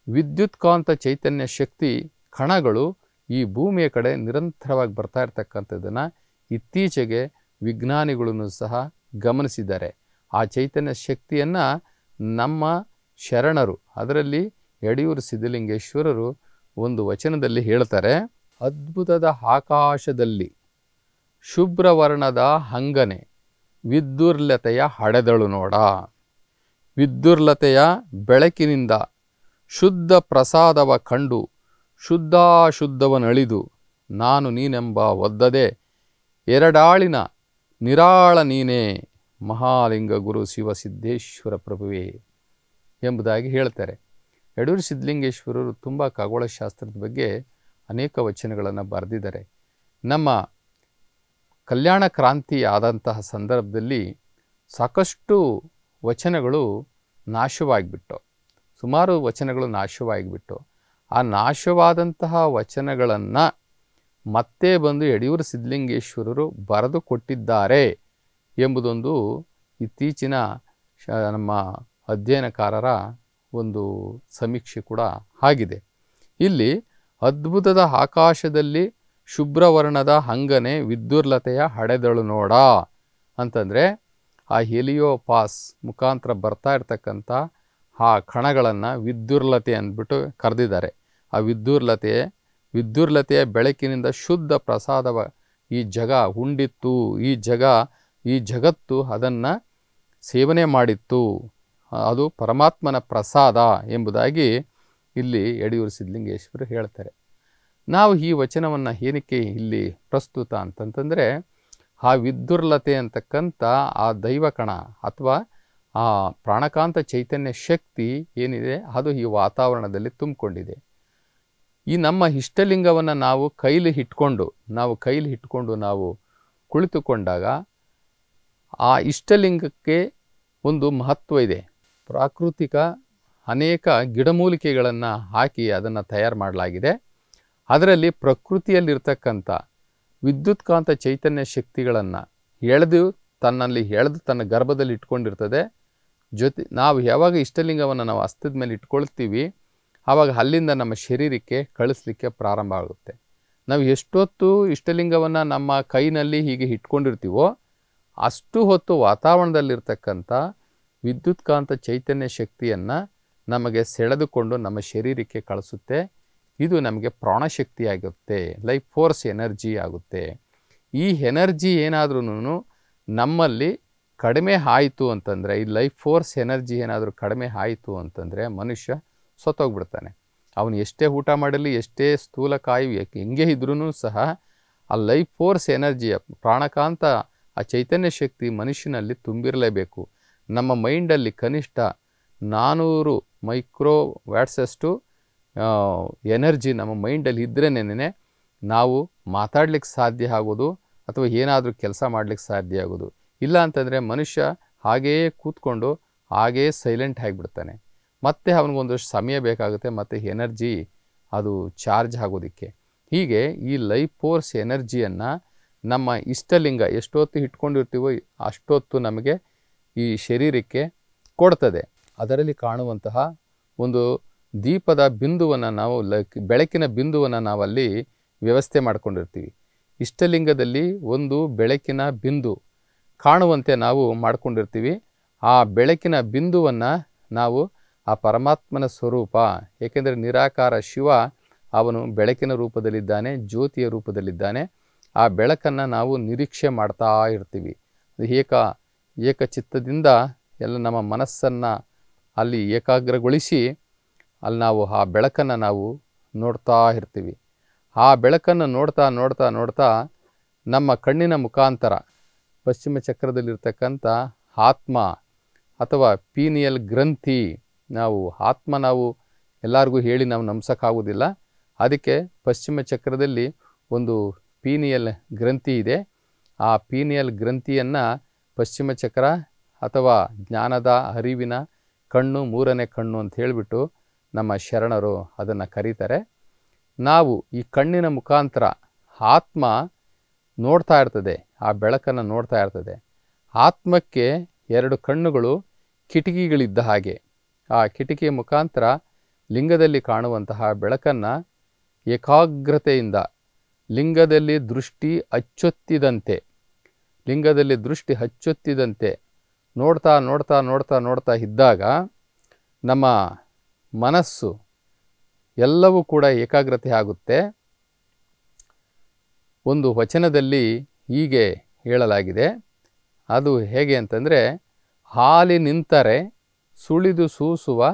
[SPEAKER 1] ವಿದ್ಯುತ್ಕಾಂತ ಚೈತನ್ಯ ಶಕ್ತಿ ಕಣಗಳು ಈ ಭೂಮಿಯ ಕಡೆ ನಿರಂತರವಾಗಿ ಬರ್ತಾ ಇರ್ತಕ್ಕಂಥದ್ದನ್ನು ಇತ್ತೀಚೆಗೆ ವಿಜ್ಞಾನಿಗಳನ್ನು ಸಹ ಗಮನಿಸಿದ್ದಾರೆ. ಆ ಚೈತನ್ಯ ಶಕ್ತಿಯನ್ನು ನಮ್ಮ ಶರಣರು, ಅದರಲ್ಲಿ ಯಡಿಯೂರು ಸಿದ್ಧಲಿಂಗೇಶ್ವರರು ಒಂದು ವಚನದಲ್ಲಿ ಹೇಳ್ತಾರೆ, ಅದ್ಭುತದ ಆಕಾಶದಲ್ಲಿ ಶುಭ್ರವರ್ಣದ ಹಂಗನೆ ವಿದ್ಯುರ್ಲತೆಯ ಹಡೆದಳು ನೋಡ. ವಿದ್ಯುರ್ಲತೆಯ ಬೆಳಕಿನಿಂದ ಶುದ್ಧ ಪ್ರಸಾದವ ಕಂಡು ಶುದ್ಧಾಶುದ್ಧವನಳಿದು ನಾನು ನೀನೆಂಬ ಒದ್ದದೆ ಎರಡಾಳಿನ ನಿರಾಳ ನೀನೇ ಮಹಾಲಿಂಗ ಗುರು ಶಿವಸಿದ್ದೇಶ್ವರ ಪ್ರಭುವೇ ಎಂಬುದಾಗಿ ಹೇಳ್ತಾರೆ. ಯಡಿಯೂರು ಸಿದ್ಧಲಿಂಗೇಶ್ವರರು ತುಂಬ ಖಗೋಳಶಾಸ್ತ್ರದ ಬಗ್ಗೆ ಅನೇಕ ವಚನಗಳನ್ನು ಬರೆದಿದ್ದಾರೆ. ನಮ್ಮ ಕಲ್ಯಾಣ ಕ್ರಾಂತಿ ಆದಂತಹ ಸಂದರ್ಭದಲ್ಲಿ ಸಾಕಷ್ಟು ವಚನಗಳು ನಾಶವಾಗಿಬಿಟ್ಟು, ಸುಮಾರು ವಚನಗಳು ನಾಶವಾಗಿಬಿಟ್ಟು, ಆ ನಾಶವಾದಂತಹ ವಚನಗಳನ್ನು ಮತ್ತೆ ಬಂದು ಯಡಿಯೂರು ಸಿದ್ಧಲಿಂಗೇಶ್ವರರು ಬರೆದು ಕೊಟ್ಟಿದ್ದಾರೆ ಎಂಬುದೊಂದು ಇತ್ತೀಚಿನ ನಮ್ಮ ಅಧ್ಯಯನಕಾರರ ಒಂದು ಸಮೀಕ್ಷೆ ಕೂಡ ಆಗಿದೆ. ಇಲ್ಲಿ ಅದ್ಭುತದ ಆಕಾಶದಲ್ಲಿ ಶುಭ್ರವರ್ಣದ ಹಂಗನೆ ವಿದ್ಯುರ್ಲತೆಯ ಹಡೆದಳು ನೋಡ ಅಂತಂದರೆ, ಆ ಹೆಲಿಯೋಪಾಸ್ ಮುಖಾಂತರ ಬರ್ತಾ ಇರ್ತಕ್ಕಂಥ ಆ ಕಣಗಳನ್ನು ವಿದ್ಯುರ್ಲತೆ ಅಂದ್ಬಿಟ್ಟು ಕರೆದಿದ್ದಾರೆ. ಆ ವಿದ್ಯುರ್ಲತೆಯ ಬೆಳಕಿನಿಂದ ಶುದ್ಧ ಪ್ರಸಾದವ ಈ ಜಗ ಉಂಡಿತ್ತು, ಈ ಜಗತ್ತು ಅದನ್ನು ಸೇವನೆ ಮಾಡಿತ್ತು, ಅದು ಪರಮಾತ್ಮನ ಪ್ರಸಾದ ಎಂಬುದಾಗಿ ಇಲ್ಲಿ ಯಡಿಯೂರು ಸಿದ್ಧಲಿಂಗೇಶ್ವರರು ಹೇಳ್ತಾರೆ. ನಾವು ಈ ವಚನವನ್ನು ಏನಕ್ಕೆ ಇಲ್ಲಿ ಪ್ರಸ್ತುತ ಅಂತಂತಂದರೆ, ಆ ವಿದ್ಯುರ್ಲತೆ ಅಂತಕ್ಕಂಥ ಆ ದೈವಕಣ ಅಥವಾ ಆ ಪ್ರಾಣಕಾಂತ ಚೈತನ್ಯ ಶಕ್ತಿ ಏನಿದೆ ಅದು ಈ ವಾತಾವರಣದಲ್ಲಿ ತುಂಬಿಕೊಂಡಿದೆ. ಈ ನಮ್ಮ ಇಷ್ಟಲಿಂಗವನ್ನು ನಾವು ಕೈಲಿ ಇಟ್ಕೊಂಡು ನಾವು ಕುಳಿತುಕೊಂಡಾಗ ಆ ಇಷ್ಟಲಿಂಗಕ್ಕೆ ಒಂದು ಮಹತ್ವ ಇದೆ. ಪ್ರಾಕೃತಿಕ ಅನೇಕ ಗಿಡಮೂಲಿಕೆಗಳನ್ನು ಹಾಕಿ ಅದನ್ನು ತಯಾರು ಮಾಡಲಾಗಿದೆ. ಅದರಲ್ಲಿ ಪ್ರಕೃತಿಯಲ್ಲಿರ್ತಕ್ಕಂಥ ವಿದ್ಯುತ್ಕಾಂತ ಚೈತನ್ಯ ಶಕ್ತಿಗಳನ್ನು ಎಳೆದು ತನ್ನ ಗರ್ಭದಲ್ಲಿ ಇಟ್ಕೊಂಡಿರ್ತದೆ. ನಾವು ಯಾವಾಗ ಇಷ್ಟಲಿಂಗವನ್ನು ನಾವು ಹಸ್ತದ ಮೇಲೆ ಇಟ್ಕೊಳ್ತೀವಿ, ಆವಾಗ ಅಲ್ಲಿಂದ ನಮ್ಮ ಶರೀರಕ್ಕೆ ಕಳಿಸ್ಲಿಕ್ಕೆ ಪ್ರಾರಂಭ ಆಗುತ್ತೆ. ನಾವು ಎಷ್ಟೊತ್ತು ಇಷ್ಟಲಿಂಗವನ್ನು ನಮ್ಮ ಕೈನಲ್ಲಿ ಹೀಗೆ ಇಟ್ಕೊಂಡಿರ್ತೀವೋ ಅಷ್ಟು ಹೊತ್ತು ವಾತಾವರಣದಲ್ಲಿರ್ತಕ್ಕಂಥ ವಿದ್ಯುತ್ಕಾಂತ ಚೈತನ್ಯ ಶಕ್ತಿಯನ್ನು ನಮಗೆ ಸೆಳೆದುಕೊಂಡು ನಮ್ಮ ಶರೀರಕ್ಕೆ ಕಳಿಸುತ್ತೆ. ಇದು ನಮಗೆ ಪ್ರಾಣಶಕ್ತಿ ಆಗುತ್ತೆ, ಲೈಫ್ ಫೋರ್ಸ್ ಎನರ್ಜಿ ಆಗುತ್ತೆ. ಈ ಎನರ್ಜಿ ಏನಾದ್ರೂ ನಮ್ಮಲ್ಲಿ ಕಡಿಮೆ ಆಯಿತು ಅಂತಂದರೆ, ಈ ಲೈಫ್ ಫೋರ್ಸ್ ಎನರ್ಜಿ ಏನಾದರೂ ಕಡಿಮೆ ಆಯಿತು ಅಂತಂದರೆ ಮನುಷ್ಯ ಸತ್ತೋಗ್ಬಿಡ್ತಾನೆ. ಅವನು ಎಷ್ಟೇ ಊಟ ಮಾಡಲಿ, ಎಷ್ಟೇ ಸ್ಥೂಲಕಾಯಿ ಹೆಂಗೆ ಇದ್ರೂ ಸಹ ಆ ಲೈಫ್ ಫೋರ್ಸ್ ಎನರ್ಜಿಯ ಪ್ರಾಣಕಾಂತ ಆ ಚೈತನ್ಯ ಶಕ್ತಿ ಮನುಷ್ಯನಲ್ಲಿ ತುಂಬಿರಲೇಬೇಕು. ನಮ್ಮ ಮೈಂಡಲ್ಲಿ ಕನಿಷ್ಠ 400 ಮೈಕ್ರೋ ವ್ಯಾಟ್ಸಷ್ಟು ಎನರ್ಜಿ ನಮ್ಮ ಮೈಂಡಲ್ಲಿ ಇದ್ರೇನೆ ನಾವು ಮಾತಾಡ್ಲಿಕ್ಕೆ ಸಾಧ್ಯ ಆಗೋದು ಅಥವಾ ಏನಾದರೂ ಕೆಲಸ ಮಾಡಲಿಕ್ಕೆ ಸಾಧ್ಯ ಆಗೋದು. ಇಲ್ಲ ಅಂತಂದರೆ ಮನುಷ್ಯ ಹಾಗೆಯೇ ಕೂತ್ಕೊಂಡು ಹಾಗೆಯೇ ಸೈಲೆಂಟ್ ಆಗಿಬಿಡ್ತಾನೆ. ಮತ್ತೆ ಅವನಿಗೊಂದಷ್ಟು ಸಮಯ ಬೇಕಾಗುತ್ತೆ ಮತ್ತು ಎನರ್ಜಿ ಅದು ಚಾರ್ಜ್ ಆಗೋದಕ್ಕೆ. ಹೀಗೆ ಈ ಲೈಫ್ ಫೋರ್ಸ್ ಎನರ್ಜಿಯನ್ನು ನಮ್ಮ ಇಷ್ಟಲಿಂಗ ಎಷ್ಟೊತ್ತು ಇಟ್ಕೊಂಡಿರ್ತೀವೋ ಅಷ್ಟೊತ್ತು ನಮಗೆ ಈ ಶರೀರಕ್ಕೆ ಕೊಡ್ತದೆ. ಅದರಲ್ಲಿ ಕಾಣುವಂತಹ ಒಂದು ದೀಪದ ಬಿಂದುವನ್ನು ನಾವು ಬೆಳಕಿನ ಬಿಂದುವನ್ನು ನಾವಲ್ಲಿ ವ್ಯವಸ್ಥೆ ಮಾಡ್ಕೊಂಡಿರ್ತೀವಿ. ಇಷ್ಟಲಿಂಗದಲ್ಲಿ ಒಂದು ಬೆಳಕಿನ ಬಿಂದು ಕಾಣುವಂತೆ ನಾವು ಮಾಡ್ಕೊಂಡಿರ್ತೀವಿ. ಆ ಬೆಳಕಿನ ಬಿಂದುವನ್ನು ನಾವು ಆ ಪರಮಾತ್ಮನ ಸ್ವರೂಪ, ಏಕೆಂದರೆ ನಿರಾಕಾರ ಶಿವ ಅವನು ಬೆಳಕಿನ ರೂಪದಲ್ಲಿದ್ದಾನೆ, ಜ್ಯೋತಿಯ ರೂಪದಲ್ಲಿದ್ದಾನೆ. ಆ ಬೆಳಕನ್ನು ನಾವು ನಿರೀಕ್ಷೆ ಮಾಡ್ತಾ ಇರ್ತೀವಿ. ಏಕಚಿತ್ತದಿಂದ ಎಲ್ಲ ನಮ್ಮ ಮನಸ್ಸನ್ನು ಅಲ್ಲಿ ಏಕಾಗ್ರಗೊಳಿಸಿ ಅಲ್ಲಿ ನಾವು ಆ ಬೆಳಕನ್ನು ನಾವು ನೋಡ್ತಾ ಇರ್ತೀವಿ. ಆ ಬೆಳಕನ್ನು ನೋಡ್ತಾ ನೋಡ್ತಾ ನೋಡ್ತಾ ನಮ್ಮ ಕಣ್ಣಿನ ಮುಖಾಂತರ ಪಶ್ಚಿಮ ಚಕ್ರದಲ್ಲಿರ್ತಕ್ಕಂಥ ಆತ್ಮ ಅಥವಾ ಪೀನಿಯಲ್ ಗ್ರಂಥಿ, ನಾವು ಎಲ್ಲರಿಗೂ ಹೇಳಿ ನಾವು ನಂಬಿಸೋಕ್ಕಾಗೋದಿಲ್ಲ. ಅದಕ್ಕೆ ಪಶ್ಚಿಮ ಚಕ್ರದಲ್ಲಿ ಒಂದು ಪೀನಿಯಲ್ ಗ್ರಂಥಿ ಇದೆ. ಆ ಪೀನಿಯಲ್ ಗ್ರಂಥಿಯನ್ನು ಪಶ್ಚಿಮ ಚಕ್ರ ಅಥವಾ ಜ್ಞಾನದ ಅರಿವಿನ ಕಣ್ಣು, 3ನೇ ಕಣ್ಣು ಅಂತ ಹೇಳಿಬಿಟ್ಟು ನಮ್ಮ ಶರಣರು ಅದನ್ನು ಕರೀತಾರೆ. ನಾವು ಈ ಕಣ್ಣಿನ ಮುಖಾಂತರ ಆತ್ಮ ನೋಡ್ತಾ ಇರ್ತದೆ, ಆ ಬೆಳಕನ್ನು ನೋಡ್ತಾ ಇರ್ತದೆ. ಆತ್ಮಕ್ಕೆ 2 ಕಣ್ಣುಗಳು ಕಿಟಕಿಗಳಿದ್ದ ಹಾಗೆ. ಆ ಕಿಟಕಿಯ ಮುಖಾಂತರ ಲಿಂಗದಲ್ಲಿ ಕಾಣುವಂತಹ ಬೆಳಕನ್ನು ಏಕಾಗ್ರತೆಯಿಂದ ಲಿಂಗದಲ್ಲಿ ದೃಷ್ಟಿ ಹಚ್ಚೊತ್ತಿದಂತೆ ನೋಡ್ತಾ ನೋಡ್ತಾ ನೋಡ್ತಾ ನೋಡ್ತಾ ಇದ್ದಾಗ ನಮ್ಮ ಮನಸ್ಸು ಎಲ್ಲವೂ ಕೂಡ ಏಕಾಗ್ರತೆ ಆಗುತ್ತೆ. ಒಂದು ವಚನದಲ್ಲಿ ಹೀಗೆ ಹೇಳಲಾಗಿದೆ, ಅದು ಹೇಗೆ ಅಂತಂದರೆ, ಹಾಲಿ ನಿಂತರೆ ಸುಳಿದು ಸೂಸುವ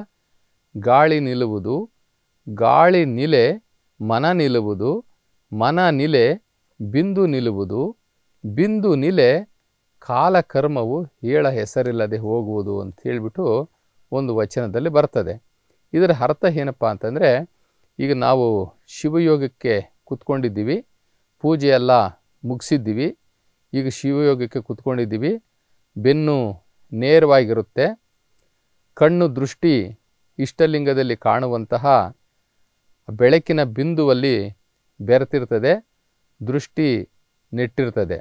[SPEAKER 1] ಗಾಳಿ ನಿಲ್ಲುವುದು, ಗಾಳಿ ನಿಲೆ ಮನ ನಿಲ್ಲುವುದು, ಮನ ನಿಲೆ ಬಿಂದು ನಿಲ್ಲುವುದು, ಬಿಂದು ನಿಲೆ ಕಾಲಕರ್ಮವು ಹೇಳ ಹೆಸರಿಲ್ಲದೆ ಹೋಗುವುದು ಅಂತ ಹೇಳಿಬಿಟ್ಟು ಒಂದು ವಚನದಲ್ಲಿ ಬರ್ತದೆ. ಇದರ ಅರ್ಥ ಏನಪ್ಪ ಅಂತಂದರೆ, ಈಗ ನಾವು ಶಿವಯೋಗಕ್ಕೆ ಕೂತ್ಕೊಂಡಿದ್ದೀವಿ, ಪೂಜೆ ಎಲ್ಲ ಮುಗಿಸಿದ್ದೀವಿ, ಈಗ ಶಿವಯೋಗಕ್ಕೆ ಕೂತ್ಕೊಂಡಿದ್ದೀವಿ. ಬೆನ್ನು ನೇರವಾಗಿರುತ್ತೆ, ಕಣ್ಣು ದೃಷ್ಟಿ ಇಷ್ಟಲಿಂಗದಲ್ಲಿ ಕಾಣುವಂತಹ ಬೆಳಕಿನ ಬಿಂದುವಲ್ಲಿ ಬೆರೆತಿರ್ತದೆ, ದೃಷ್ಟಿ ನೆಟ್ಟಿರ್ತದೆ.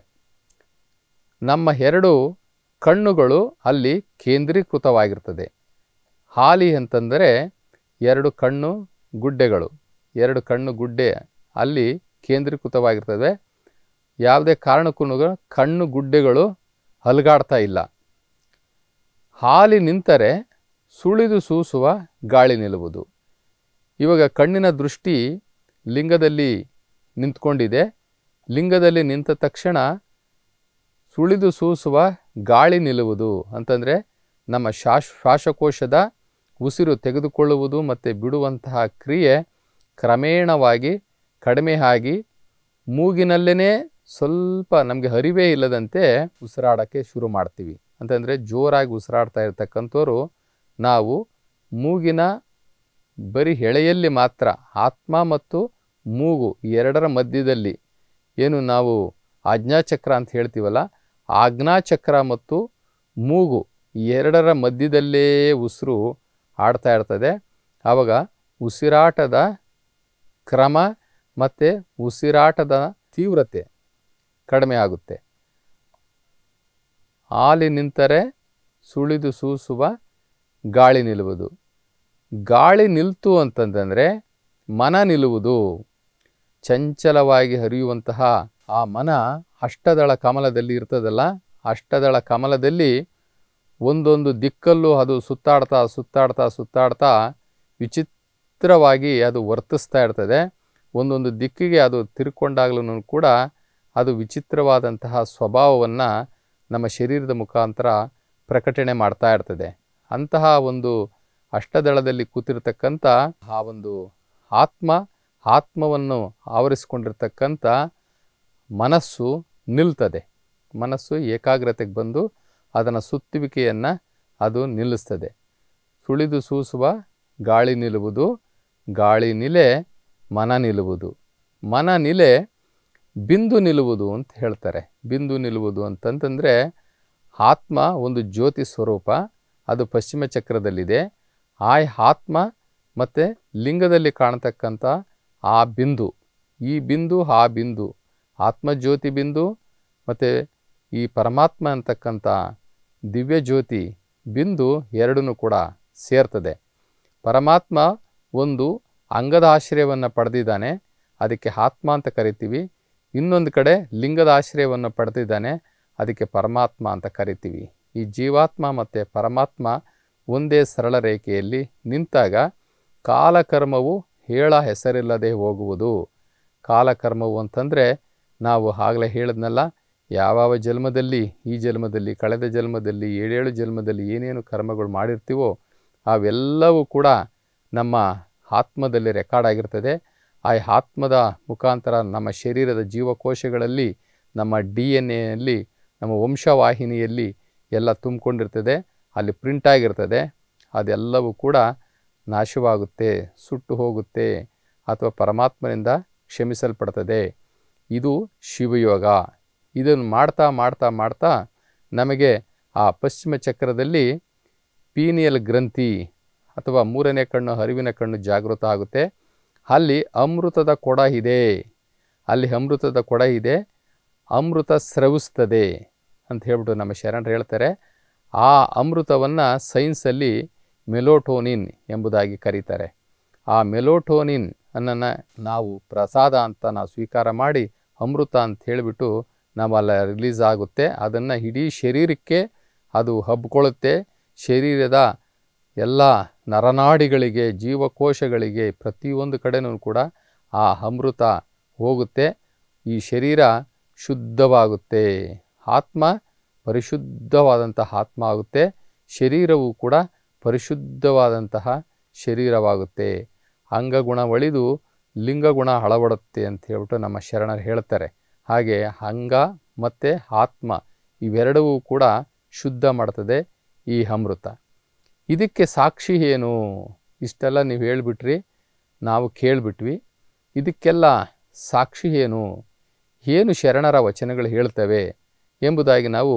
[SPEAKER 1] ನಮ್ಮ 2 ಕಣ್ಣುಗಳು ಅಲ್ಲಿ ಕೇಂದ್ರೀಕೃತವಾಗಿರ್ತದೆ. ಹಾಲಿ ಅಂತಂದರೆ 2 ಕಣ್ಣು ಗುಡ್ಡೆಗಳು, 2 ಕಣ್ಣು ಗುಡ್ಡೆ ಅಲ್ಲಿ ಕೇಂದ್ರೀಕೃತವಾಗಿರ್ತದೆ. ಯಾವುದೇ ಕಾರಣಕ್ಕೂ ಕಣ್ಣು ಗುಡ್ಡೆಗಳು ಅಲುಗಾಡ್ತಾ ಇಲ್ಲ. ಹಾಲಿ ನಿಂತರೆ ಸುಳಿದು ಸೂಸುವ ಗಾಳಿ ನಿಲ್ಲುವುದು. ಇವಾಗ ಕಣ್ಣಿನ ದೃಷ್ಟಿ ಲಿಂಗದಲ್ಲಿ ನಿಂತ್ಕೊಂಡಿದೆ. ಲಿಂಗದಲ್ಲಿ ನಿಂತ ತಕ್ಷಣ ಸುಳಿದು ಸೂಸುವ ಗಾಳಿ ನಿಲ್ಲುವುದು ಅಂತಂದರೆ ನಮ್ಮ ಶ್ವಾಸಕೋಶದ ಉಸಿರು ತೆಗೆದುಕೊಳ್ಳುವುದು ಮತ್ತು ಬಿಡುವಂತಹ ಕ್ರಿಯೆ ಕ್ರಮೇಣವಾಗಿ ಕಡಿಮೆ ಆಗಿ ಮೂಗಿನಲ್ಲೇ ಸ್ವಲ್ಪ ನಮಗೆ ಅರಿವೇ ಇಲ್ಲದಂತೆ ಉಸಿರಾಡೋಕ್ಕೆ ಶುರು ಮಾಡ್ತೀವಿ. ಅಂತಂದರೆ ಜೋರಾಗಿ ಉಸಿರಾಡ್ತಾ ಇರ್ತಕ್ಕಂಥವ್ರು ನಾವು ಮೂಗಿನ ಬರೀ ಎಳೆಯಲ್ಲಿ ಮಾತ್ರ, ಆತ್ಮ ಮತ್ತು ಮೂಗು 2ರ ಮಧ್ಯದಲ್ಲಿ ಏನು ನಾವು ಆಜ್ಞಾಚಕ್ರ ಅಂತ ಹೇಳ್ತೀವಲ್ಲ, ಆಜ್ಞಾಚಕ್ರ ಮತ್ತು ಮೂಗು 2ರ ಮಧ್ಯದಲ್ಲೇ ಉಸಿರು ಆಡ್ತಾ ಇರ್ತದೆ. ಆವಾಗ ಉಸಿರಾಟದ ಕ್ರಮ ಮತ್ತು ಉಸಿರಾಟದ ತೀವ್ರತೆ ಕಡಿಮೆ ಆಗುತ್ತೆ. ಹಾಲಿ ನಿಂತರೆ ಸುಳಿದು ಸೂಸುವ ಗಾಳಿ ನಿಲ್ಲುವುದು. ಗಾಳಿ ನಿಲ್ತು ಅಂತಂದರೆ ಮನ ನಿಲ್ಲುವುದು. ಚಂಚಲವಾಗಿ ಹರಿಯುವಂತಹ ಆ ಮನ ಅಷ್ಟದಳ ಕಮಲದಲ್ಲಿ ಇರ್ತದಲ್ಲ, ಅಷ್ಟದಳ ಕಮಲದಲ್ಲಿ ಒಂದೊಂದು ದಿಕ್ಕಲ್ಲೂ ಅದು ಸುತ್ತಾಡ್ತಾ ಸುತ್ತಾಡ್ತಾ ಸುತ್ತಾಡ್ತಾ ವಿಚಿತ್ರವಾಗಿ ಅದು ವರ್ತಿಸ್ತಾ ಇರ್ತದೆ. ಒಂದೊಂದು ದಿಕ್ಕಿಗೆ ಅದು ತಿರ್ಕೊಂಡಾಗ್ಲೂ ಕೂಡ ಅದು ವಿಚಿತ್ರವಾದಂತಹ ಸ್ವಭಾವವನ್ನು ನಮ್ಮ ಶರೀರದ ಮುಖಾಂತರ ಪ್ರಕಟಣೆ ಮಾಡ್ತಾ ಇರ್ತದೆ. ಅಂತಹ ಒಂದು ಅಷ್ಟದಳದಲ್ಲಿ ಕೂತಿರ್ತಕ್ಕಂಥ ಆ ಒಂದು ಆತ್ಮವನ್ನು ಆವರಿಸ್ಕೊಂಡಿರ್ತಕ್ಕಂಥ ಮನಸ್ಸು ನಿಲ್ತದೆ. ಮನಸ್ಸು ಏಕಾಗ್ರತೆಗೆ ಬಂದು ಅದನ್ನು ಸುತ್ತುವಿಕೆಯನ್ನು ಅದು ನಿಲ್ಲಿಸ್ತದೆ. ಸುಳಿದು ಸೂಸುವ ಗಾಳಿ ನಿಲ್ಲುವುದು, ಗಾಳಿ ನಿಲೆ ಮನ ನಿಲ್ಲುವುದು, ಮನ ನಿಲೆ ಬಿಂದು ನಿಲ್ಲುವುದು ಅಂತ ಹೇಳ್ತಾರೆ. ಬಿಂದು ನಿಲ್ಲುವುದು ಅಂತಂತಂದರೆ ಆತ್ಮ ಒಂದು ಜ್ಯೋತಿ ಸ್ವರೂಪ, ಅದು ಪಶ್ಚಿಮ ಚಕ್ರದಲ್ಲಿದೆ. ಆ ಆತ್ಮ ಮತ್ತು ಲಿಂಗದಲ್ಲಿ ಕಾಣತಕ್ಕಂಥ ಆ ಬಿಂದು, ಈ ಬಿಂದು ಆ ಬಿಂದು, ಆತ್ಮಜ್ಯೋತಿ ಬಿಂದು ಮತ್ತು ಈ ಪರಮಾತ್ಮ ಅಂತಕ್ಕಂಥ ದಿವ್ಯ ಜ್ಯೋತಿ ಬಿಂದು ಎರಡೂ ಕೂಡ ಸೇರ್ತದೆ. ಪರಮಾತ್ಮ ಒಂದು ಅಂಗದ ಆಶ್ರಯವನ್ನು ಪಡೆದಿದ್ದಾನೆ, ಅದಕ್ಕೆ ಆತ್ಮ ಅಂತ ಕರಿತೀವಿ. ಇನ್ನೊಂದು ಕಡೆ ಲಿಂಗದ ಆಶ್ರಯವನ್ನು ಪಡೆದಿದ್ದಾನೆ, ಅದಕ್ಕೆ ಪರಮಾತ್ಮ ಅಂತ ಕರಿತೀವಿ. ಈ ಜೀವಾತ್ಮ ಮತ್ತು ಪರಮಾತ್ಮ ಒಂದೇ ಸರಳ ರೇಖೆಯಲ್ಲಿ ನಿಂತಾಗ ಕಾಲಕರ್ಮವು ಹೇಳ ಹೆಸರಿಲ್ಲದೆ ಹೋಗುವುದು. ಕಾಲಕರ್ಮವು ಅಂತಂದರೆ ನಾವು ಆಗಲೇ ಹೇಳಿದ್ನಲ್ಲ, ಯಾವ್ಯಾವ ಜನ್ಮದಲ್ಲಿ, ಈ ಜನ್ಮದಲ್ಲಿ, ಕಳೆದ ಜನ್ಮದಲ್ಲಿ, 7 ಜನ್ಮದಲ್ಲಿ ಏನೇನು ಕರ್ಮಗಳು ಮಾಡಿರ್ತೀವೋ ಅವೆಲ್ಲವೂ ಕೂಡ ನಮ್ಮ ಆತ್ಮದಲ್ಲಿ ರೆಕಾರ್ಡ್ ಆಗಿರ್ತದೆ. ಆ ಆತ್ಮದ ಮುಖಾಂತರ ನಮ್ಮ ಶರೀರದ ಜೀವಕೋಶಗಳಲ್ಲಿ, ನಮ್ಮ DNA ನಮ್ಮ ವಂಶವಾಹಿನಿಯಲ್ಲಿ ಎಲ್ಲ ತುಂಬಿಕೊಂಡಿರ್ತದೆ, ಅಲ್ಲಿ ಪ್ರಿಂಟ್ ಆಗಿರ್ತದೆ. ಅದೆಲ್ಲವೂ ಕೂಡ ನಾಶವಾಗುತ್ತೆ, ಸುಟ್ಟು ಹೋಗುತ್ತೆ ಅಥವಾ ಪರಮಾತ್ಮನಿಂದ ಕ್ಷಮಿಸಲ್ಪಡ್ತದೆ. ಇದು ಶಿವಯೋಗ. ಇದನ್ನು ಮಾಡ್ತಾ ಮಾಡ್ತಾ ಮಾಡ್ತಾ ನಮಗೆ ಆ ಪಶ್ಚಿಮ ಚಕ್ರದಲ್ಲಿ ಪೀನಿಯಲ್ ಗ್ರಂಥಿ ಅಥವಾ 3ನೇ ಕಣ್ಣು, ಅರಿವಿನ ಕಣ್ಣು ಜಾಗೃತ ಆಗುತ್ತೆ. ಅಲ್ಲಿ ಅಮೃತದ ಕೊಡ ಇದೆ, ಅಲ್ಲಿ ಅಮೃತದ ಕೊಡ ಇದೆ, ಅಮೃತ ಸ್ರವಿಸ್ತದೆ ಅಂತ ಹೇಳ್ಬಿಟ್ಟು ನಮ್ಮ ಶರಣರು ಹೇಳ್ತಾರೆ. ಆ ಅಮೃತವನ್ನು ಸೈನ್ಸಲ್ಲಿ ಮೆಲೋಟೋನಿನ್ ಎಂಬುದಾಗಿ ಕರೀತಾರೆ. ಆ ಮೆಲೋಟೋನಿನ್ ಅನ್ನು ನಾವು ಪ್ರಸಾದ ಅಂತ ನಾವು ಸ್ವೀಕಾರ ಮಾಡಿ ಅಮೃತ ಅಂತ ಹೇಳಿಬಿಟ್ಟು ನಾವಲ್ಲ ರಿಲೀಸ್ ಆಗುತ್ತೆ. ಅದನ್ನು ಇಡೀ ಶರೀರಕ್ಕೆ ಅದು ಹಬ್ಕೊಳ್ಳುತ್ತೆ. ಶರೀರದ ಎಲ್ಲ ನರನಾಡಿಗಳಿಗೆ, ಜೀವಕೋಶಗಳಿಗೆ, ಪ್ರತಿಯೊಂದು ಕಡೆನೂ ಕೂಡ ಆ ಅಮೃತ ಹೋಗುತ್ತೆ. ಈ ಶರೀರ ಶುದ್ಧವಾಗುತ್ತೆ, ಆತ್ಮ ಪರಿಶುದ್ಧವಾದಂತಹ ಆತ್ಮ ಆಗುತ್ತೆ, ಶರೀರವು ಕೂಡ ಪರಿಶುದ್ಧವಾದಂತಹ ಶರೀರವಾಗುತ್ತೆ. ಅಂಗಗುಣ ಒಳಿದು ಲಿಂಗಗುಣ ಹಳವಡುತ್ತೆ ಅಂತ ಹೇಳ್ಬಿಟ್ಟು ನಮ್ಮ ಶರಣರು ಹೇಳ್ತಾರೆ. ಹಾಗೆ ಅಂಗ ಮತ್ತು ಆತ್ಮ ಇವೆರಡೂ ಕೂಡ ಶುದ್ಧ ಮಾಡ್ತದೆ ಈ ಅಮೃತ. ಇದಕ್ಕೆ ಸಾಕ್ಷಿ ಏನು? ಇಷ್ಟೆಲ್ಲ ನೀವು ಹೇಳಿಬಿಟ್ರಿ, ನಾವು ಕೇಳಿಬಿಟ್ವಿ. ಇದಕ್ಕೆಲ್ಲ ಸಾಕ್ಷಿ ಏನು? ಏನು ಶರಣರ ವಚನಗಳು ಹೇಳ್ತವೆ ಎಂಬುದಾಗಿ ನಾವು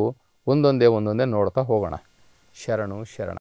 [SPEAKER 1] ಒಂದೊಂದೇ ನೋಡ್ತಾ ಹೋಗೋಣ. ಶರಣು ಶರಣ.